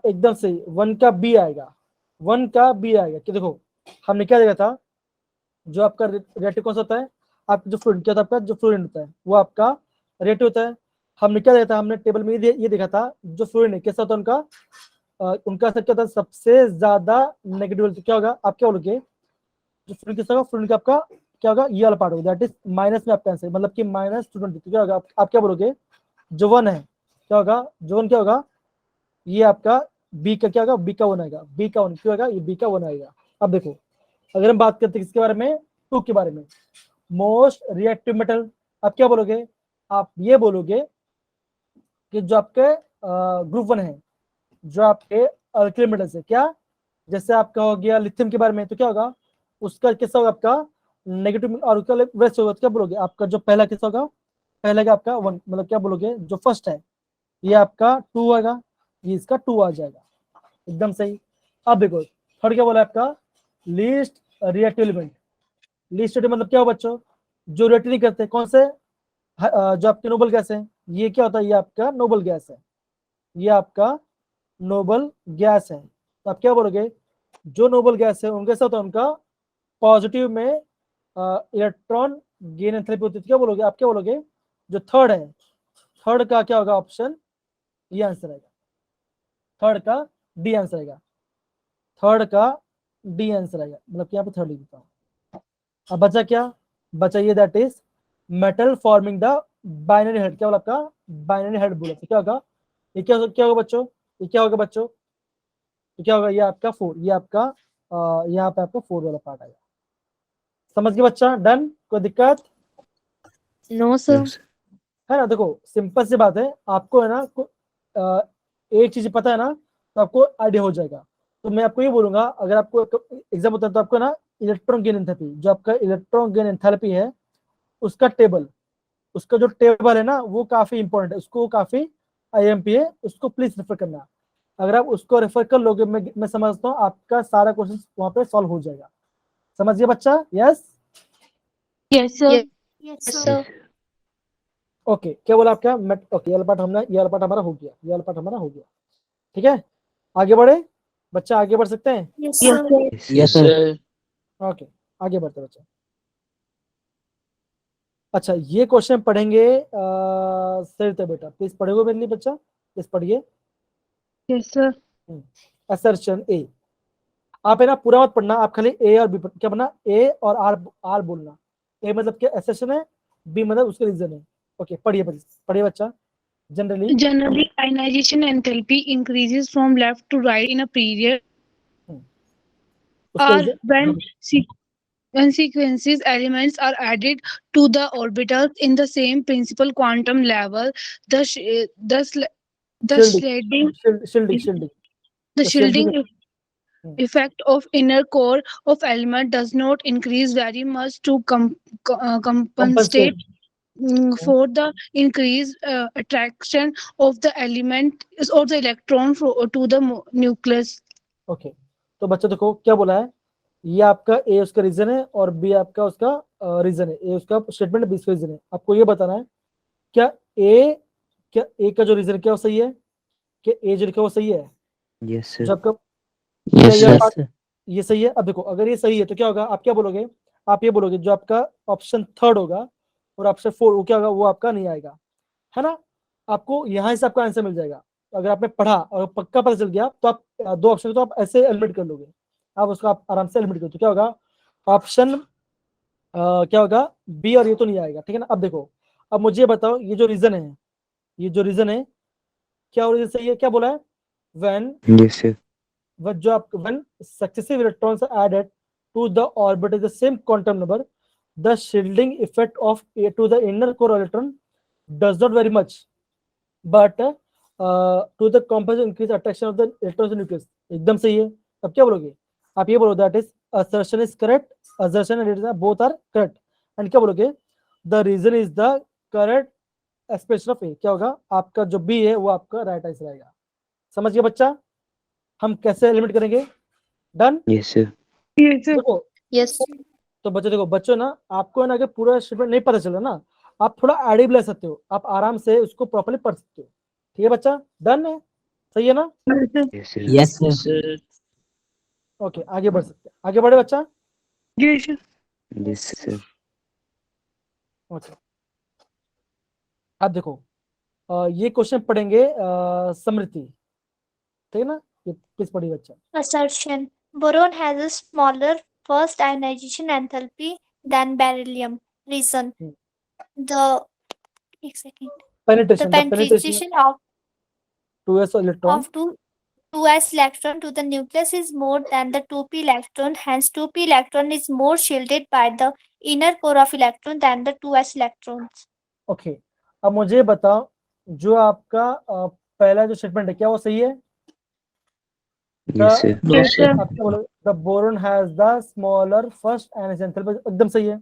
एकदम सही, 1 का बी आएगा, 1 का बी आएगा। कि देखो हमने क्या देखा था, जो आपका रिएक्टिव कौन सा होता है, आपका जो फ्लूइड क्या होता है, आपका जो फ्लूइड होता है वो आपका रिएक्टिव होता है। हमने क्या देखा था, हमने टेबल में ये देखा था, जो फ्लूइड है कैसा होता है उनका, उनका सब क्या होता है, सबसे ज्यादा नेगेटिव। तो क्या होगा, आप क्या बोलोगे, जो फ्लूइड कैसा होगा, फ्लूइड का आपका क्या होगा, ये वाला पार्ट होगा, दैट इज माइनस में आपका आंसर, मतलब कि -220। तो क्या होगा, आप क्या बोलोगे, जो 1 है क्या होगा, जो 1 क्या होगा, ये आपका बी का क्या होगा, बी का 1 आएगा, बी का 1 क्यों आएगा, ये बी का 1 आएगा। अब देखो अगर हम बात करते हैं किसके बारे में, 2 के बारे में, मोस्ट रिएक्टिव मेटल, आप क्या बोलोगे, आप ये बोलोगे कि जो आपके ग्रुप 1 है, जो आपके अल्किल मेटल्स है, क्या, जैसे आपका हो गया लिथियम के बारे में, तो क्या होगा, उसका किस्सा होगा आपका नेगेटिव, और उसका वेस्ट होगा, तो क्या बोलोगे, आपका जो पहला किस्सा होगा, पहले का आपका 1, मतलब क्या बोलोगे, जो फर्स्ट है ये आपका 2 आएगा, ये इसका 2 आ जाएगा, एकदम सही। अब देखो थर्ड क्या बोला आपका, least reactive element. Least reactive मतलब क्या हो बच्चों, जो रिएक्ट नहीं करते, कौन से, जो आपके नोबल गैस है, ये क्या होता है, ये आपका नोबल गैस है, ये आपका नोबल गैस है। तो आप क्या बोलोगे, जो नोबल गैस है उनके साथ उनका पॉजिटिव में इलेक्ट्रॉन गेन एंथैल्पी होती है। तो क्या बोलोगे, आप क्या बोलोगे, जो थर्ड है, थर्ड का क्या होगा ऑप्शन, ये आंसर आएगा, थर्ड का डी आंसर आएगा, थर्ड का डी आंसर आएगा, मतलब यहाँ पे थर्ड लिख देता हूँ। अब बचा क्या, बचा ये, that is metal forming the binary head. क्या बोला आपका, बाइनरी हेड बोला, तो क्या होगा, ये क्या होगा बच्चों, ये क्या होगा बच्चों, तो क्या होगा, ये आपका 4, ये आपका यहाँ पे आपका 4 वाला पार्ट आएगा। समझ गए बच्चा, डन, कोई दिक्कत? No, sir. है ना? देखो सिंपल सी बात है, आपको है ना एक चीज पता है ना, तो आपको आइडिया हो जाएगा। तो मैं आपको ये बोलूंगा, अगर आपको एग्जाम होता है तो आपको ना इलेक्ट्रॉन गेन एंथैल्पी, जो आपका इलेक्ट्रॉन गेन एंथैल्पी है उसका टेबल, उसका जो टेबल है ना वो काफी इंपॉर्टेंट है, उसको काफी आईएमपी है, उसको प्लीज रेफर करना। अगर आप उसको रेफर कर लोगे, मैं समझता हूँ आपका सारा क्वेश्चन वहां पे सॉल्व हो जाएगा। समझिए बच्चा, yes Yes, sir. Yes, sir. Okay. क्या बोला आपका, ओके, ये वाला पार्ट हमारा हो गया, ये वाला पार्ट हमारा हो गया, ठीक है? आगे बढ़े बच्चा, आगे बढ़ सकते हैं? Yes, Yes, sir. sir. Yes, sir. Okay, आगे बढ़ते हैं बच्चा। अच्छा, ये क्वेश्चन पढ़ेंगे सरिता बेटा, प्लीज पढ़ेगो मेरे लिए बच्चा, प्लीज पढ़िए। Yes, sir. assertion A, आप है ना पूरा मत पढ़ना, आप खाली ए और बी क्या पढ़ना, ए और आर बोलना। ए मतलब क्या एसेशन है, बी मतलब उसका रीजन है। ओके पढ़िए पढ़िए बच्चा। Generally Generally, ionization enthalpy increases from left to right in a period उसका or reason when sequences elements are added to the orbitals in the same principal quantum level. The sh- the sl- the shielding shielding the तो shielding shielding effect of inner core of element does not increase very much to compensate for the increased attraction of the element or the electron to the nucleus. Okay तो बच्चों देखो क्या बोला है, ये आपका ए उसका रीजन है और बी आपका उसका रीजन है, ए उसका स्टेटमेंट बी उसका रीजन है। आपको ये बताना है क्या ए का जो रीजन क्या वो सही है, क्या ए जो लिखा वो सही है। Yes, sir. जो आपका Yes, क्या sir. पार्ट ये सही है। अब देखो अगर ये सही है तो क्या होगा, आप क्या बोलोगे, आप ये बोलोगे जो आपका ऑप्शन थर्ड होगा और ऑप्शन 4 वो क्या होगा, वो आपका नहीं आएगा, है ना। आपको यहाँ से आपका आंसर मिल जाएगा। अगर आपने पढ़ा और पक्का पता चल गया तो आप दो ऑप्शन तो आप ऐसे एलिमिनेट कर लोगे, आप उसको आप आराम से एलिमिनेट करो। तो क्या होगा ऑप्शन क्या होगा बी, और ये तो नहीं आएगा, ठीक है ना। अब देखो अब मुझे बताओ ये जो रीजन है, ये जो रीजन है क्या रीजन सही है, क्या बोला है, व्हेन Yes, sir. जो आप when successive electrons are added to the orbit of the same quantum number, the shielding effect of A to the inner core electron does not vary much, but to the composite increase attraction of the electrons in nucleus। एकदम सही है। अब क्या बोलोगे, आप ये बोलो that is assertion is correct, assertion and reason both are correct, and क्या बोलोगे the reason is the correct expression of A। क्या होगा आपका जो B है वो आपका राइट आंसर आएगा। समझ गया बच्चा, हम कैसे एलिमिनेट करेंगे। डन। Yes, sir. देखो Yes. तो बच्चों देखो बच्चों ना आपको है ना अगर पूरा स्टेटमेंट नहीं पता चला ना, आप थोड़ा एडिब ले सकते हो, आप आराम से उसको प्रॉपर्ली पढ़ सकते हो। ठीक है बच्चा, डन है, सही है ना। Yes, sir. Yes, sir. Okay आगे बढ़ सकते हैं, आगे बढ़े बच्चा। Yes, sir. ओके अब देखो ये क्वेश्चन पढ़ेंगे समृति, ठीक है ना। ये किस पढ़ी बच्चा। Assertion: Boron has a smaller first ionization enthalpy than beryllium. Reason: the एक second. The penetration penetration of 2s electron 2s electron to the nucleus is more than the 2p electron. Hence, 2p electron is more shielded by the inner core of electron than the 2s electrons. Okay अब मुझे बताओ जो आपका पहला जो statement है क्या वो सही है। Yes, sir. No, sir. आपको बोलो the boron has the smaller first ionization enthalpy, एकदम सही है।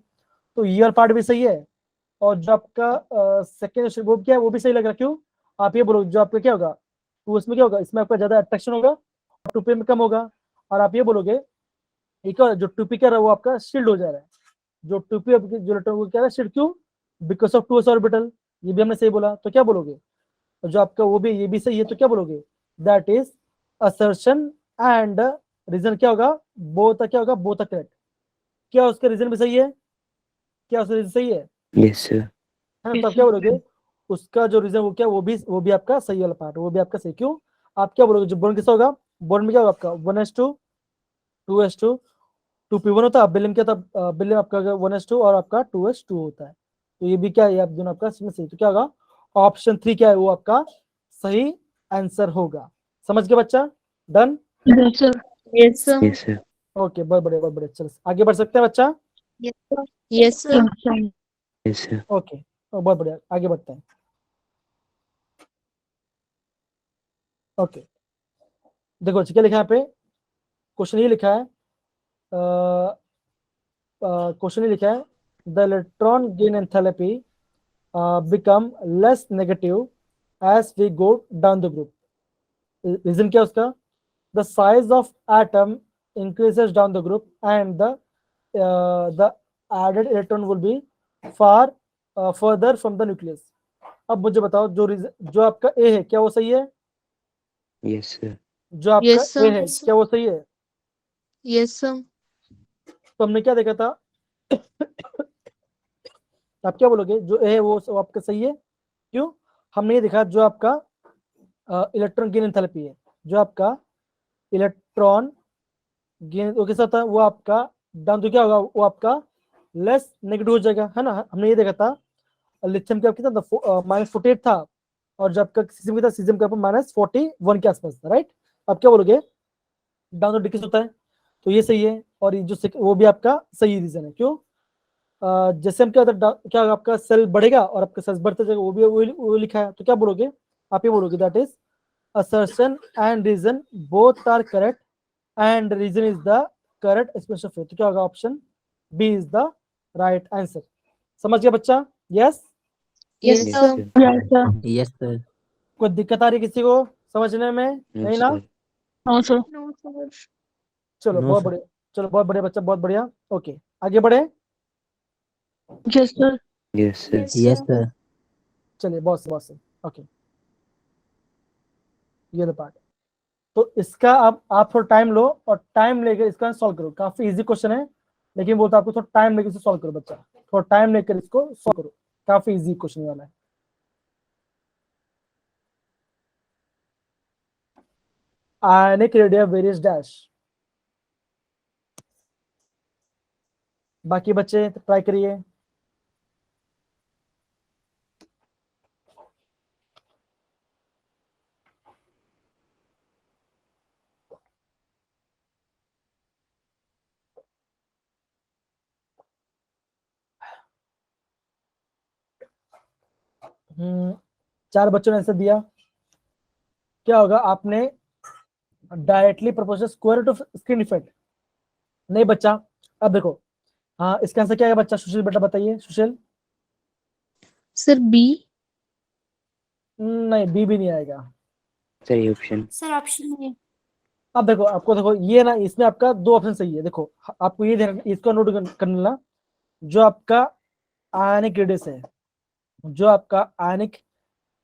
तो ये पार्ट भी सही है और जो आपका सेकेंड वो क्या है वो भी सही लग रहा है। क्यों, आप ये बोलो जो आपका क्या होगा तो उसमें क्या होगा, इसमें आपका ज्यादा अट्रैक्शन होगा और 2p में कम होगा। और आप ये बोलोगे एक और जो 2p क्या रहा है वो आपका शील्ड हो जा रहा है, जो 2p जो इलेक्ट्रॉन वो क्या रहा है शील्ड, क्यों, बिकॉज ऑफ 2s ऑर्बिटल। ये भी हमने सही बोला, तो क्या बोलोगे जो आपका वो भी ये भी सही है, तो क्या बोलोगे that is assertion and reason क्या होगा बोथ, क्या होगा बोथ करेक्ट। क्या उसका रीजन भी सही है, क्या उसका रीजन सही है, Yes, sir. है ना। तब क्या बोलोगे उसका जो रीजन वो क्या वो भी आपका सही वाला पार्ट, वो भी आपका सही। क्यों, आप क्या बोलोगे जो बोर्न किसका होगा, बोर्न में क्या होगा आपका 1s2 2s2 2p1 होता है, बिलियम क्या था बिलियम आपका 1s2 और आपका 2s2 होता है। तो ये भी क्या है आप दोनों आपका इसमें सही। तो क्या होगा ऑप्शन 3 क्या है वो आपका सही आंसर होगा। समझ गए बच्चा, done. Yes, sir. Yes, sir. Yes, sir. Okay बहुत बड़े चलो आगे बढ़ सकते हैं बच्चा। Yes, sir. Yes, sir. Yes, sir. Okay बहुत बढ़िया आगे बढ़ते हैं। ओके देखो अच्छा क्या लिखा है यहाँ पे, क्वेश्चन ये लिखा है क्वेश्चन ये लिखा है the electron gain enthalpy become less negative as we go down the group. Reason क्या है उसका, the size of atom increases down the group and the added electron will be far further from the nucleus. अब मुझे बताओ जो आपका ए है क्या वो सही है, Yes, sir. जो आपका Yes, sir. ए है क्या वो सही है। Yes, sir. तो हमने क्या देखा था आप क्या बोलोगे जो ए है वो आपका सही है। क्यों, हमने ये देखा जो आपका इलेक्ट्रॉन गेन एंथैल्पी है, जो आपका इलेक्ट्रॉन गेन वो कैसा होता है, वो आपका डाउन तो क्या होगा, वो आपका लेस नेगेटिव हो जाएगा, है ना। हमने ये देखा था लिथियम का कितना था, -48 था, और जब का सीजियम का था, सीजियम का -41 के आसपास था, राइट। अब क्या बोलोगे, डाउन तो डिक्रीज होता है, तो ये सही है। और ये जो वो भी आपका सही रीजन है, क्यों, जैसे हम क्या होता है, क्या होगा, आपका सेल बढ़ेगा और आपका सेल्स बढ़ते जाएगा, वो भी वो लिखा है। तो क्या बोलोगे, आप ये बोलोगे that is assertion and reason both are correct and reason is the correct expression of faith। तो क्या होगा, option B is the right answer. समझ गया बच्चा, yes. Yes, Yes, sir. sir. Yes, sir. Yes, sir. कोई दिक्कत आ रही है किसी को समझने में, No, नहीं ना। sir. No, sir. No, sir. चलो No, बहुत sir. बढ़िया, चलो बहुत बढ़िया बच्चा, बहुत बढ़िया। ओके, आगे बढ़े। Yes, sir. Yes, sir. Yes, sir. चलिए बहुत से ओके, ये लो पार्ट। तो इसका आप थोड़ा टाइम लो और टाइम लेकर इसका सॉल्व करो। काफी इजी क्वेश्चन है, लेकिन बोलता आपको थोड़ा टाइम लेकर इसे सॉल्व करो बच्चा, थोड़ा टाइम लेकर इसको सॉल्व करो। काफी इजी क्वेश्चन वाला है। Ionic radius various dash. बाकी बच्चे ट्राई करिए। चार बच्चों ने आंसर दिया। क्या होगा, आपने directly proportional square root of screen effect. नहीं बच्चा, अब देखो, हाँ इसका आंसर क्या है बच्चा, सुशील बेटा बताइए, सुशील। Sir, B. नहीं, बी भी नहीं आएगा। सही ऑप्शन। Sir, option A. अब देखो, आपको देखो ये ना, इसमें आपका दो ऑप्शन सही है। देखो आपको ये ध्यान, इसको नोट कर लेना, जो आपका आयनिक रेडियस है, जो आपका आयनिक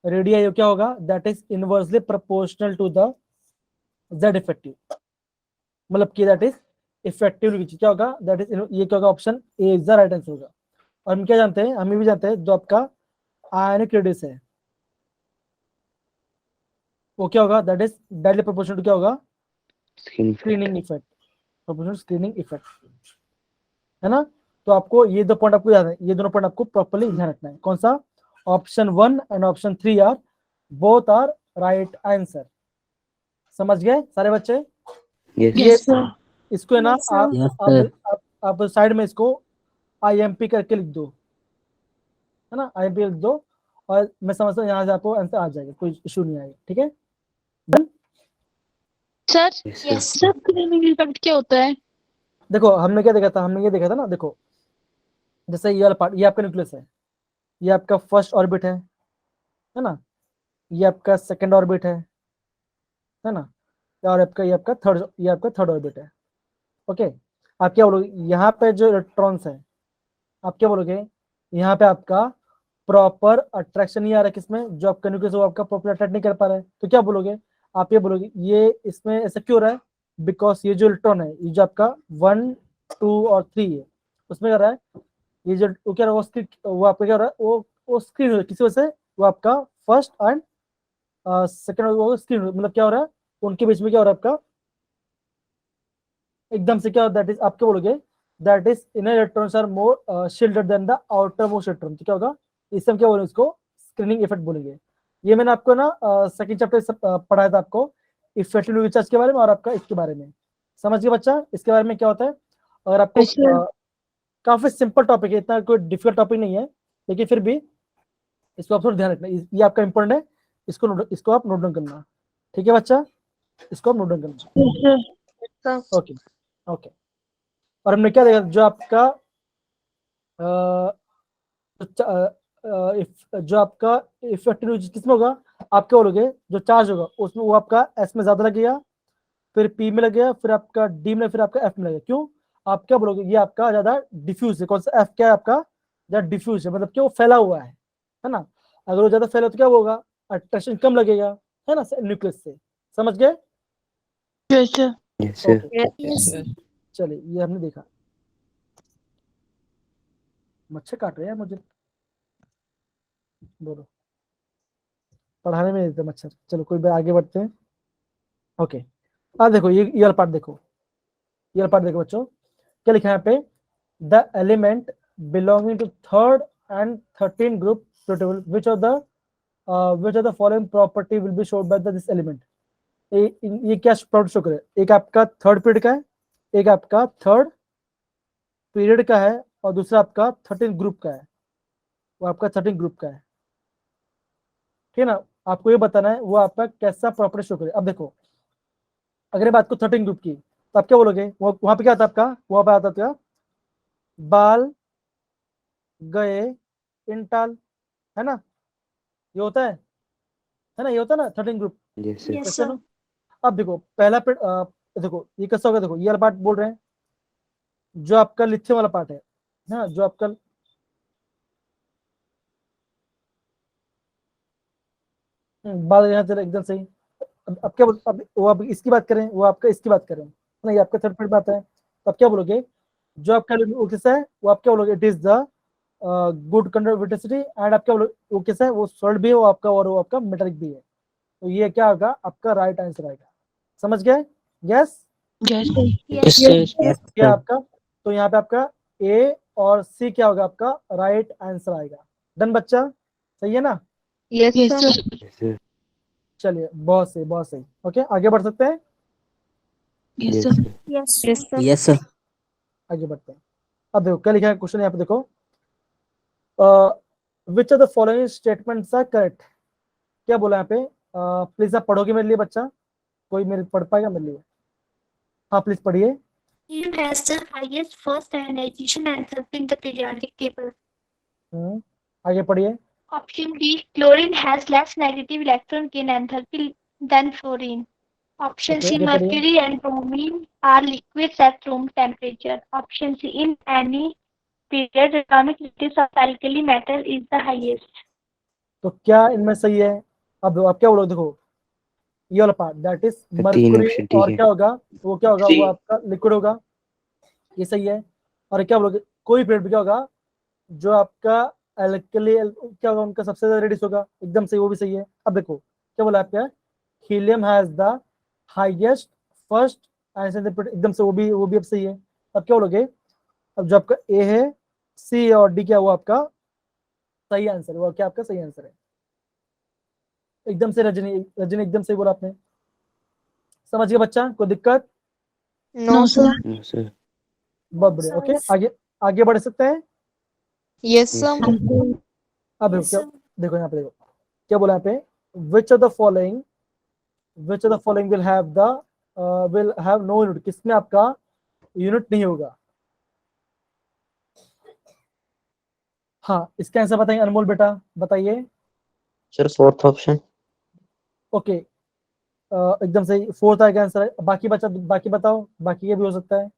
रेडियस है, क्या होगा, that is inversely proportional to the Z effective. मतलब कि दैट इज इफेक्टिव क्या होगा, दैट इज ये क्या होगा, option A is the right answer होगा। और हम क्या जानते हैं, हम ये भी जानते हैं, जो आपका आयनिक रेडियस है वो क्या होगा, that is directly proportional to क्या होगा, screen screening effect, proportional screening effect, है ना। तो आपको ये दो पॉइंट आपको याद है, ये दोनों पॉइंट आपको प्रॉपर्ली ध्यान रखना है। कौन सा, option 1 and option 3 are both are right answer. समझ गए सारे बच्चे। Yes. ये Yes, sir. इसको है ना, Yes, sir. आप Yes, आप sir. आप, आप साइड में इसको IMP करके लिख दो, है ना, IMP लिख दो, और मैं समझता हूँ यहाँ से आपको आंसर आ जाएगा, कोई इशू नहीं आएगा, ठीक है। Done. Sir, Yes, sir. Yes. sir, screening effect क्या होता है? देखो हमने क्या देखा था, हमने ये देखा था ना, देखो जैसे ये वाला पार्ट, ये आपका न्यूक्लियस है, ये आपका फर्स्ट ऑर्बिट है ना, ये आपका सेकंड ऑर्बिट है ना, और आपका ये आपका थर्ड ऑर्बिट है। ओके, आप क्या बोलोगे, यहाँ पे जो इलेक्ट्रॉन्स है, आप क्या बोलोगे, यहाँ पे आपका प्रॉपर अट्रैक्शन नहीं आ रहा है, किसमें, जो आपका न्यूक्लियस है वो आपका प्रॉपर अट्रैक्ट नहीं कर पा रहा है। तो क्या बोलोगे, आप ये बोलोगे ये इसमें ऐसा क्यों हो रहा है, बिकॉज ये जो इलेक्ट्रॉन है, ये जो आपका 1 2 और 3 है, उसमें क्या हो रहा है, ये जो वो क्या रहा है, वो आपका क्या हो रहा है, वो स्क्रीन किसी वजह से वो आपका फर्स्ट एंड सेकंड वो स्क्रीन, मतलब क्या हो रहा है, उनके बीच में क्या हो रहा है आपका, एकदम से क्या, दैट इज आप क्या बोलोगे, that is inner electrons are more shielded than the outermost electron. तो क्या होगा, इससे हम क्या बोलेंगे, इसको स्क्रीनिंग इफेक्ट बोलेंगे। ये मैंने आपको ना सेकंड चैप्टर पढ़ाया था आपको, इफेक्टिव रिचार्ज के बारे में और आपका इसके बारे में। समझ गए बच्चा, इसके बारे में क्या होता है। अगर आपको Yes, sir. काफी सिंपल टॉपिक है, इतना कोई डिफिकल्ट टॉपिक नहीं है, लेकिन फिर भी इसको आप थोड़ा ध्यान रखना, ये आपका इंपॉर्टेंट है, इसको आप नोट डाउन करना, ठीक है बच्चा, इसको आप नोट डाउन करना। Yes, sir. Sir. Okay okay. और हमने क्या देखा, जो आपका जो आपका इफेक्टिव किसमें होगा, आप क्या बोलोगे, जो चार्ज होगा उसमें वो आपका एस में ज्यादा लगेगा, फिर पी में लगेगा, फिर आपका डी में, फिर आपका एफ में लगेगा। क्यों, आप क्या बोलोगे, ये आपका ज्यादा डिफ्यूज है। कौन सा, एफ क्या है आपका, ज्यादा डिफ्यूज है, मतलब कि वो फैला हुआ है ना। अगर वो ज्यादा फैला तो क्या होगा, अट्रैक्शन कम लगेगा, है ना, न्यूक्लियस से। समझ गए। Yes, sir. Yes, sir. Okay, Yes, sir. चलिए ये हमने देखा। मच्छर काट रहे हैं मुझे, बोलो, पढ़ाने में नहीं देते मच्छर। चलो कोई बात, आगे बढ़ते हैं। ओके, अब देखो ये वाला पार्ट देखो, ये पार्ट देखो बच्चों, क्या लिखा है यहाँ पे, the element belonging to third and 13 group suitable which of the following property will be showed by this element। ये क्या प्रॉपर्टी शो करे, एक आपका थर्ड पीरियड का है, एक आपका थर्ड पीरियड का है, और दूसरा आपका 13 ग्रुप का है, वो आपका 13 ग्रुप का है, ठीक है ना। आपको ये बताना है वो आपका कैसा प्रॉपर्टी शो करे। अब देखो, अगर ये बात को 13 ग्रुप की, तो आप क्या बोलोगे, वहां पे क्या आता है आपका, वहां पे आता था बाल गए इंटाल, है ना, ये होता है ना, ये होता है ना 13 group. Yes, sir. Yes, sir. अब देखो पहला देखो ये कैसा होगा, देखो ये वाला पार्ट बोल रहे हैं, जो आपका लिथियम वाला पार्ट है ना, जो आपका बात यहाँ से एकदम सही। अब क्या अब वो आप इसकी बात करें, वो आपका इसकी बात करें, है ना, ये आपका थर्ड पॉइंट बात है, तो आप क्या बोलोगे, जो आपका वो कैसा है, वो आप क्या बोलोगे, it is the good conductivity, and आप क्या बोलोगे, वो कैसा है, वो सॉलिड भी है वो आपका, और वो आपका मेटालिक भी है। तो ये क्या होगा आपका राइट आंसर आएगा। समझ गए? Yes Yes. Yes, Yes, sir. क्या आपका, तो यहाँ पे आपका ए और सी क्या होगा आपका राइट आंसर आएगा। डन बच्चा, सही है ना? Yes, sir. Yes, sir. चलिए बहुत सही बहुत सही। ओके आगे बढ़ सकते हैं, Yes, Yes, sir. sir. yes, Yes, sir. Yes, sir. आगे बढ़ते हैं। अब देखो क्या लिखा है क्वेश्चन, यहाँ पे देखो, which of the following statements are correct. क्या बोला यहाँ पे, प्लीज आप पढ़ोगे मेरे लिए बच्चा, कोई मेरे पढ़ पाएगा मेरे लिए? हाँ प्लीज पढ़िए। helium has the highest first ionization enthalpy in the periodic table. आगे पढ़िए। Option D, chlorine has less negative electron gain enthalpy than fluorine. Option Okay, C, आगे पढ़िए। mercury and bromine are liquids at room temperature. Option C, in any period atomic radius of alkali metal is the highest. तो क्या इनमें सही है? अब आप क्या बोलो, देखो ये वाला पार्ट दैट इज तीन मर्क्यूरी, option ठीक और है। क्या होगा, वो क्या होगा, वो आपका लिक्विड होगा, ये सही है। और क्या बोलोगे, कोई पीरियड पे क्या होगा, जो आपका एल्कली क्या होगा, उनका सबसे ज्यादा रेडियस होगा, एकदम सही, वो भी सही है। अब देखो क्या बोला आपका, helium has the highest first Einstein, एकदम से, वो भी अब सही है। अब क्या बोलोगे, अब जो आपका ए है, सी और डी क्या, वो आपका सही आंसर है, वो क्या आपका सही आंसर है, एकदम से। रजनी रजनी एकदम सही बोला आपने। समझ गया बच्चा, कोई दिक्कत? No, sir. No, sir. बहुत बढ़िया। ओके आगे आगे बढ़ सकते हैं। Yes, Yes, sir. sir. अब Yes, क्या, sir. देखो यहाँ पे देखो क्या बोला यहाँ पे, which of the following will have no unit, किसमें आपका यूनिट नहीं होगा। हाँ इसका आंसर बताइए, अनमोल बेटा बताइए। Sir, fourth option. ओके एकदम सही, फोर्थ आएगा आंसर है। बाकी बाकी बताओ, बाकी ये भी हो सकता है।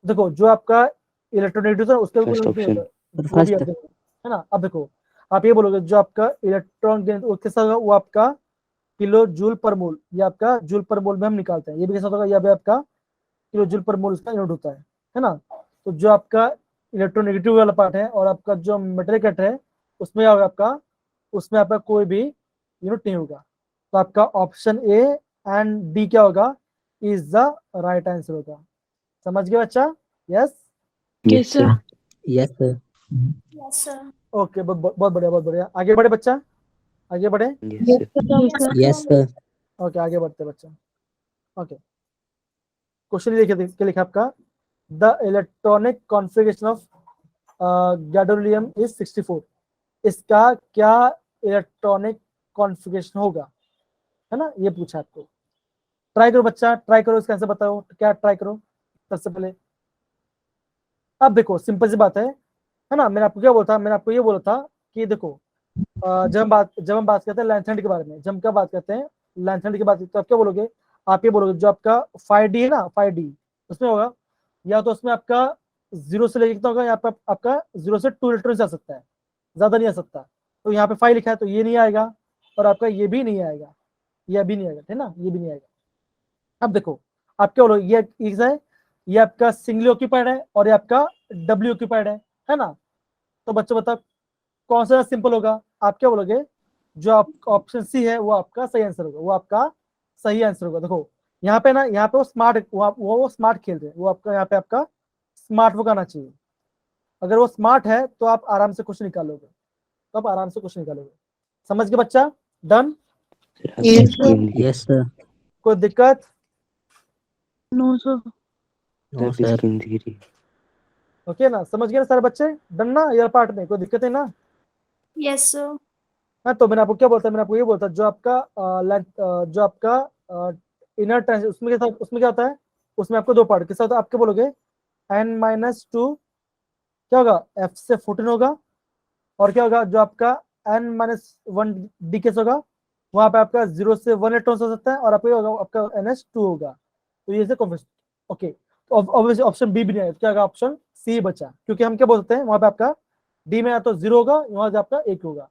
देखो जो आपका इलेक्ट्रोनेगेटिव था उसका भी First यूनिट नहीं option. होता, वो भी याद रखना, है ना। अब देखो आप ये बोलोगे, जो आपका इलेक्ट्रॉन वो कैसा होगा, वो आपका किलो जूल पर मोल, ये आपका जूल पर मोल में हम निकालते हैं, ये भी कैसा होगा, ये भी आपका किलो जूल पर मोल उसका यूनिट होता है ना। तो जो आपका इलेक्ट्रोनेगेटिव वाला पार्ट है और आपका जो मेटेलिक एटम है, उसमें होगा आपका, उसमें आपका कोई भी यूनिट नहीं होगा। तो आपका ऑप्शन ए एंड डी क्या होगा, इज द राइट आंसर होगा। समझ गए बच्चा? Yes Yes, sir. Yes, sir. Yes, sir. Okay, बहुत बढ़िया बहुत बढ़िया। आगे बढ़े बच्चा, आगे बढ़े। Yes, sir. Yes, sir. Okay आगे बढ़ते बच्चा। ओके क्वेश्चन लिखे क्या लिखा आपका, the electronic configuration of gadolinium is 64। इसका क्या इलेक्ट्रॉनिक कॉन्फ़िगरेशन होगा, है ना, ये पूछा आपको। ट्राई करो बच्चा, ट्राई करो, इसका आंसर बताओ क्या, ट्राई करो सबसे पहले। अब देखो सिंपल सी बात है ना, मैंने आपको क्या बोला था, मैंने आपको ये बोला था कि देखो जब हम बात करते हैं लेंथ के बारे में, जब हम क्या बात करते हैं लेंथ की बात, तो आप क्या बोलोगे, आप ये बोलोगे जो आपका 5D है ना, 5D उसमें होगा, या तो उसमें आपका 0 से लेके कितना होगा, यहाँ पे आपका 0 से 2 इलेक्ट्रॉन आ सकता है, ज्यादा नहीं आ सकता। तो यहाँ पे 5 लिखा है तो ये नहीं आएगा, और आपका ये भी नहीं आएगा, ये भी नहीं आएगा, है ना, ये भी नहीं आएगा। अब देखो आप क्या बोलोगे, ये आपका सिंगली ऑक्यूपाइड है और ये आपका डबली ऑक्यूपाइड है ना। तो बच्चों बताओ कौन सा सिंपल होगा, आप क्या बोलोगे, जो आप ऑप्शन सी है वो आपका सही आंसर होगा, वो आपका सही आंसर होगा। देखो यहाँ पे ना, यहाँ पे वो स्मार्ट, वो स्मार्ट खेल रहे हैं, वो आपका यहाँ पे आपका स्मार्ट वर्क आना चाहिए। अगर वो स्मार्ट है तो आप आराम से क्वेश्चन निकालोगे, तो आप आराम से क्वेश्चन निकालोगे। समझ गए बच्चा? Done? Yes, sir. Yes, sir. कोई दिक्कत? No, sir. No, sir. Screen दिख रही है। ओके ना, समझ गए ना सारे बच्चे? डन ना? ये पार्ट में कोई दिक्कत है ना? Yes, sir. हाँ, तो मैंने आपको क्या बोलता, मैंने आपको ये बोलता, जो आपका जो आपका इनर टेंस, उसमें क्या होता है, उसमें आपको दो पार्ट के साथ आप क्या बोलोगे, n-2 क्या होगा, f से 14 होगा, और क्या होगा जो आपका n-1 डी केस होगा, वहां पे आपका 0 से 1 इलेक्ट्रॉन हो सकता है, और आपका होगा आपका NH2 होगा। तो ये से कॉन्फिगरेशन। ओके, तो ऑब्वियसली ऑप्शन बी भी नहीं है, तो क्या होगा, ऑप्शन सी बचा, क्योंकि हम क्या बोलते हैं, वहां पे आपका डी में या तो 0 होगा, वहां से आपका 1 होगा।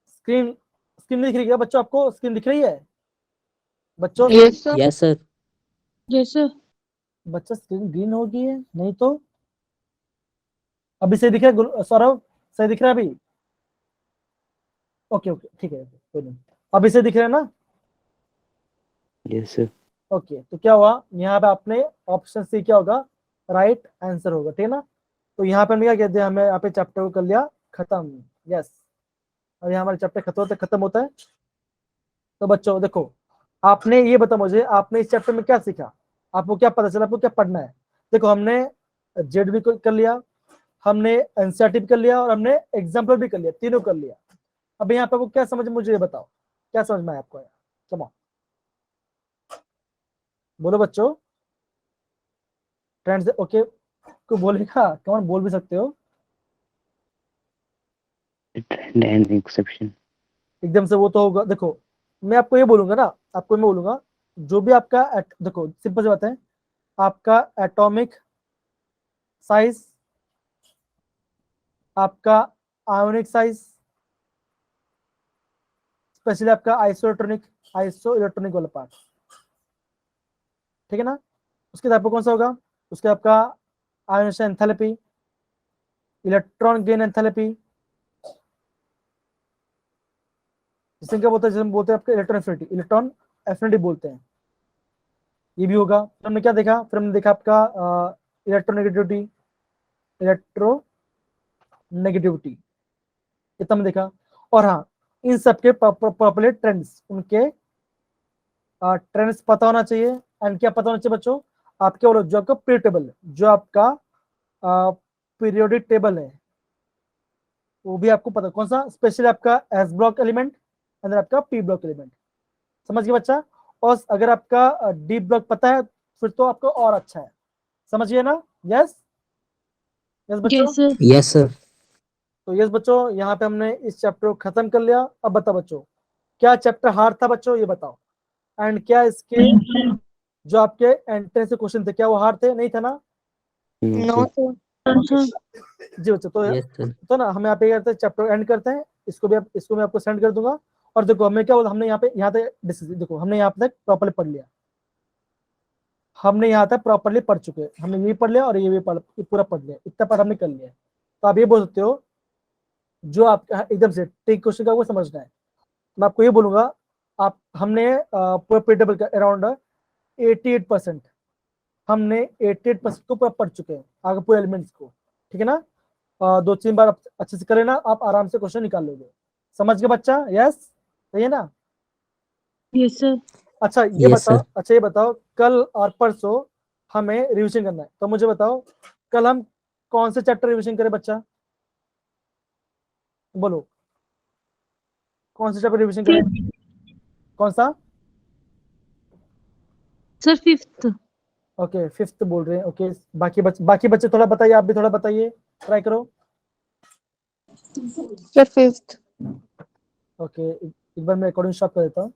स्क्रीन स्क्रीन दिख रही है बच्चों? आपको स्क्रीन दिख रही है बच्चों? Yes, sir. Yes, sir. Yes, sir. बच्चा स्क्रीन ग्रीन हो गई है, नहीं तो अभी सही दिख रहा है सौरभ? सही दिख रहा है अभी? ओके ओके, ठीक है, कोई नहीं, अभी सही दिख रहा है ना? Yes sir. ओके, तो क्या हुआ यहाँ पे, आपने ऑप्शन सी क्या होगा, राइट आंसर होगा, ठीक है ना? तो यहाँ पे हम क्या कहते हैं, हमें यहाँ पे चैप्टर को कर लिया खत्म। यस, और यहाँ हमारा चैप्टर खत्म होता है। तो बच्चों देखो, आपने ये बता मुझे, आपने इस चैप्टर में क्या सीखा, आपको क्या पता चला, आपको क्या पढ़ना है? देखो, हमने जेड भी कर लिया, हमने एनसीईआरटी भी कर लिया, और हमने एग्जाम्पल भी कर लिया, तीनों कर लिया। अब यहाँ पे आपको क्या समझ, मुझे ये बताओ, क्या समझ में आया आपको? कम बोलो बच्चों, फ्रेंड्स। ओके, को बोलेगा, कौन बोल भी सकते हो? Trend and exception. एकदम से वो तो होगा। देखो, मैं आपको ये बोलूंगा ना, आपको मैं बोलूंगा, जो भी आपका देखो सिंपल सी बात है, आपका एटॉमिक साइज, आपका आयोनिक साइज, स्पेशली आपका आइसो इलेक्ट्रॉनिक वाला पार्ट, ठीक है ना? उसके आपको कौन सा होगा, उसके आपका ionisation enthalpy, electron gain enthalpy, जिसे क्या बोलते हैं, जिसे हम बोलते हैं आपके इलेक्ट्रॉन एफिनिटी बोलते हैं, ये भी होगा। फिर हमने क्या देखा, फिर हमने देखा आपका इलेक्ट्रोनेगेटिविटी, इतना हमने देखा। और हाँ, इन सबके पॉपुलर ट्रेंड्स, उनके ट्रेंड्स पता होना चाहिए। एंड क्या पता होना चाहिए बच्चों, आपके बोलो, जो आपका पीरियड टेबल, जो आपका पीरियोडिक टेबल है, वो भी आपको पता, कौन सा, स्पेशली आपका एस ब्लॉक एलिमेंट, अंदर आपका पी ब्लॉक एलिमेंट। समझ गए बच्चा? और अगर आपका डी ब्लॉक पता है, फिर तो आपको और अच्छा है। समझिए ना? यस यस बच्चों? Yes, sir. Yes, sir. तो यस बच्चों, यहाँ पे हमने इस चैप्टर को खत्म कर लिया। अब बताओ बच्चों, क्या चैप्टर हार्ड था बच्चों, ये बताओ। एंड क्या इसके जो आपके एंट्रेंस के क्वेश्चन थे, क्या वो हार्ड थे? नहीं था ना? No, sir. जी बच्चों, Yes, sir. तो ना हम यहाँ पे करते हैं, चैप्टर एंड करते हैं। इसको मैं आपको सेंड कर दूंगा। और देखो, हमें क्या बोला, हमने यहाँ तक देखो, हमने यहाँ तक प्रॉपर्ली पढ़ लिया, हमने यहाँ तक प्रॉपर्ली पढ़ चुके हैं, हमने ये भी पढ़ लिया और ये भी पूरा पढ़ लिया, इतना पढ़ हमने कर लिया। तो आप ये बोल सकते हो, जो आपका एकदम से टेक क्वेश्चन का वो समझना है, मैं आपको ये बोलूंगा, हमने पूरा पेटेबल का अराउंड 88% हमने 88% को पूरा पढ़ चुके हैं, आगे पूरे एलिमेंट्स को, ठीक है ना? 2-3 बार अच्छे से कर लेना, आप आराम से क्वेश्चन निकाल लोगे। समझ गए बच्चा? यस, सही है ना? Yes, sir. अच्छा Yes, sir. ये बताओ, कल और परसों हमें रिवीजन करना है, तो मुझे बताओ, कल हम कौन से चैप्टर रिवीजन करें बच्चा? बोलो, कौन से चैप्टर रिवीजन करें? कौन सा? Sir, fifth. ओके, 5th बोल रहे हैं। ओके, बाकी बच्चे थोड़ा बताइए, आप भी थोड़ा बताइए, ट्राई करो। Sir, fifth. ओके, एक बार मैं रिकॉर्डिंग स्टॉप कर देता हूँ।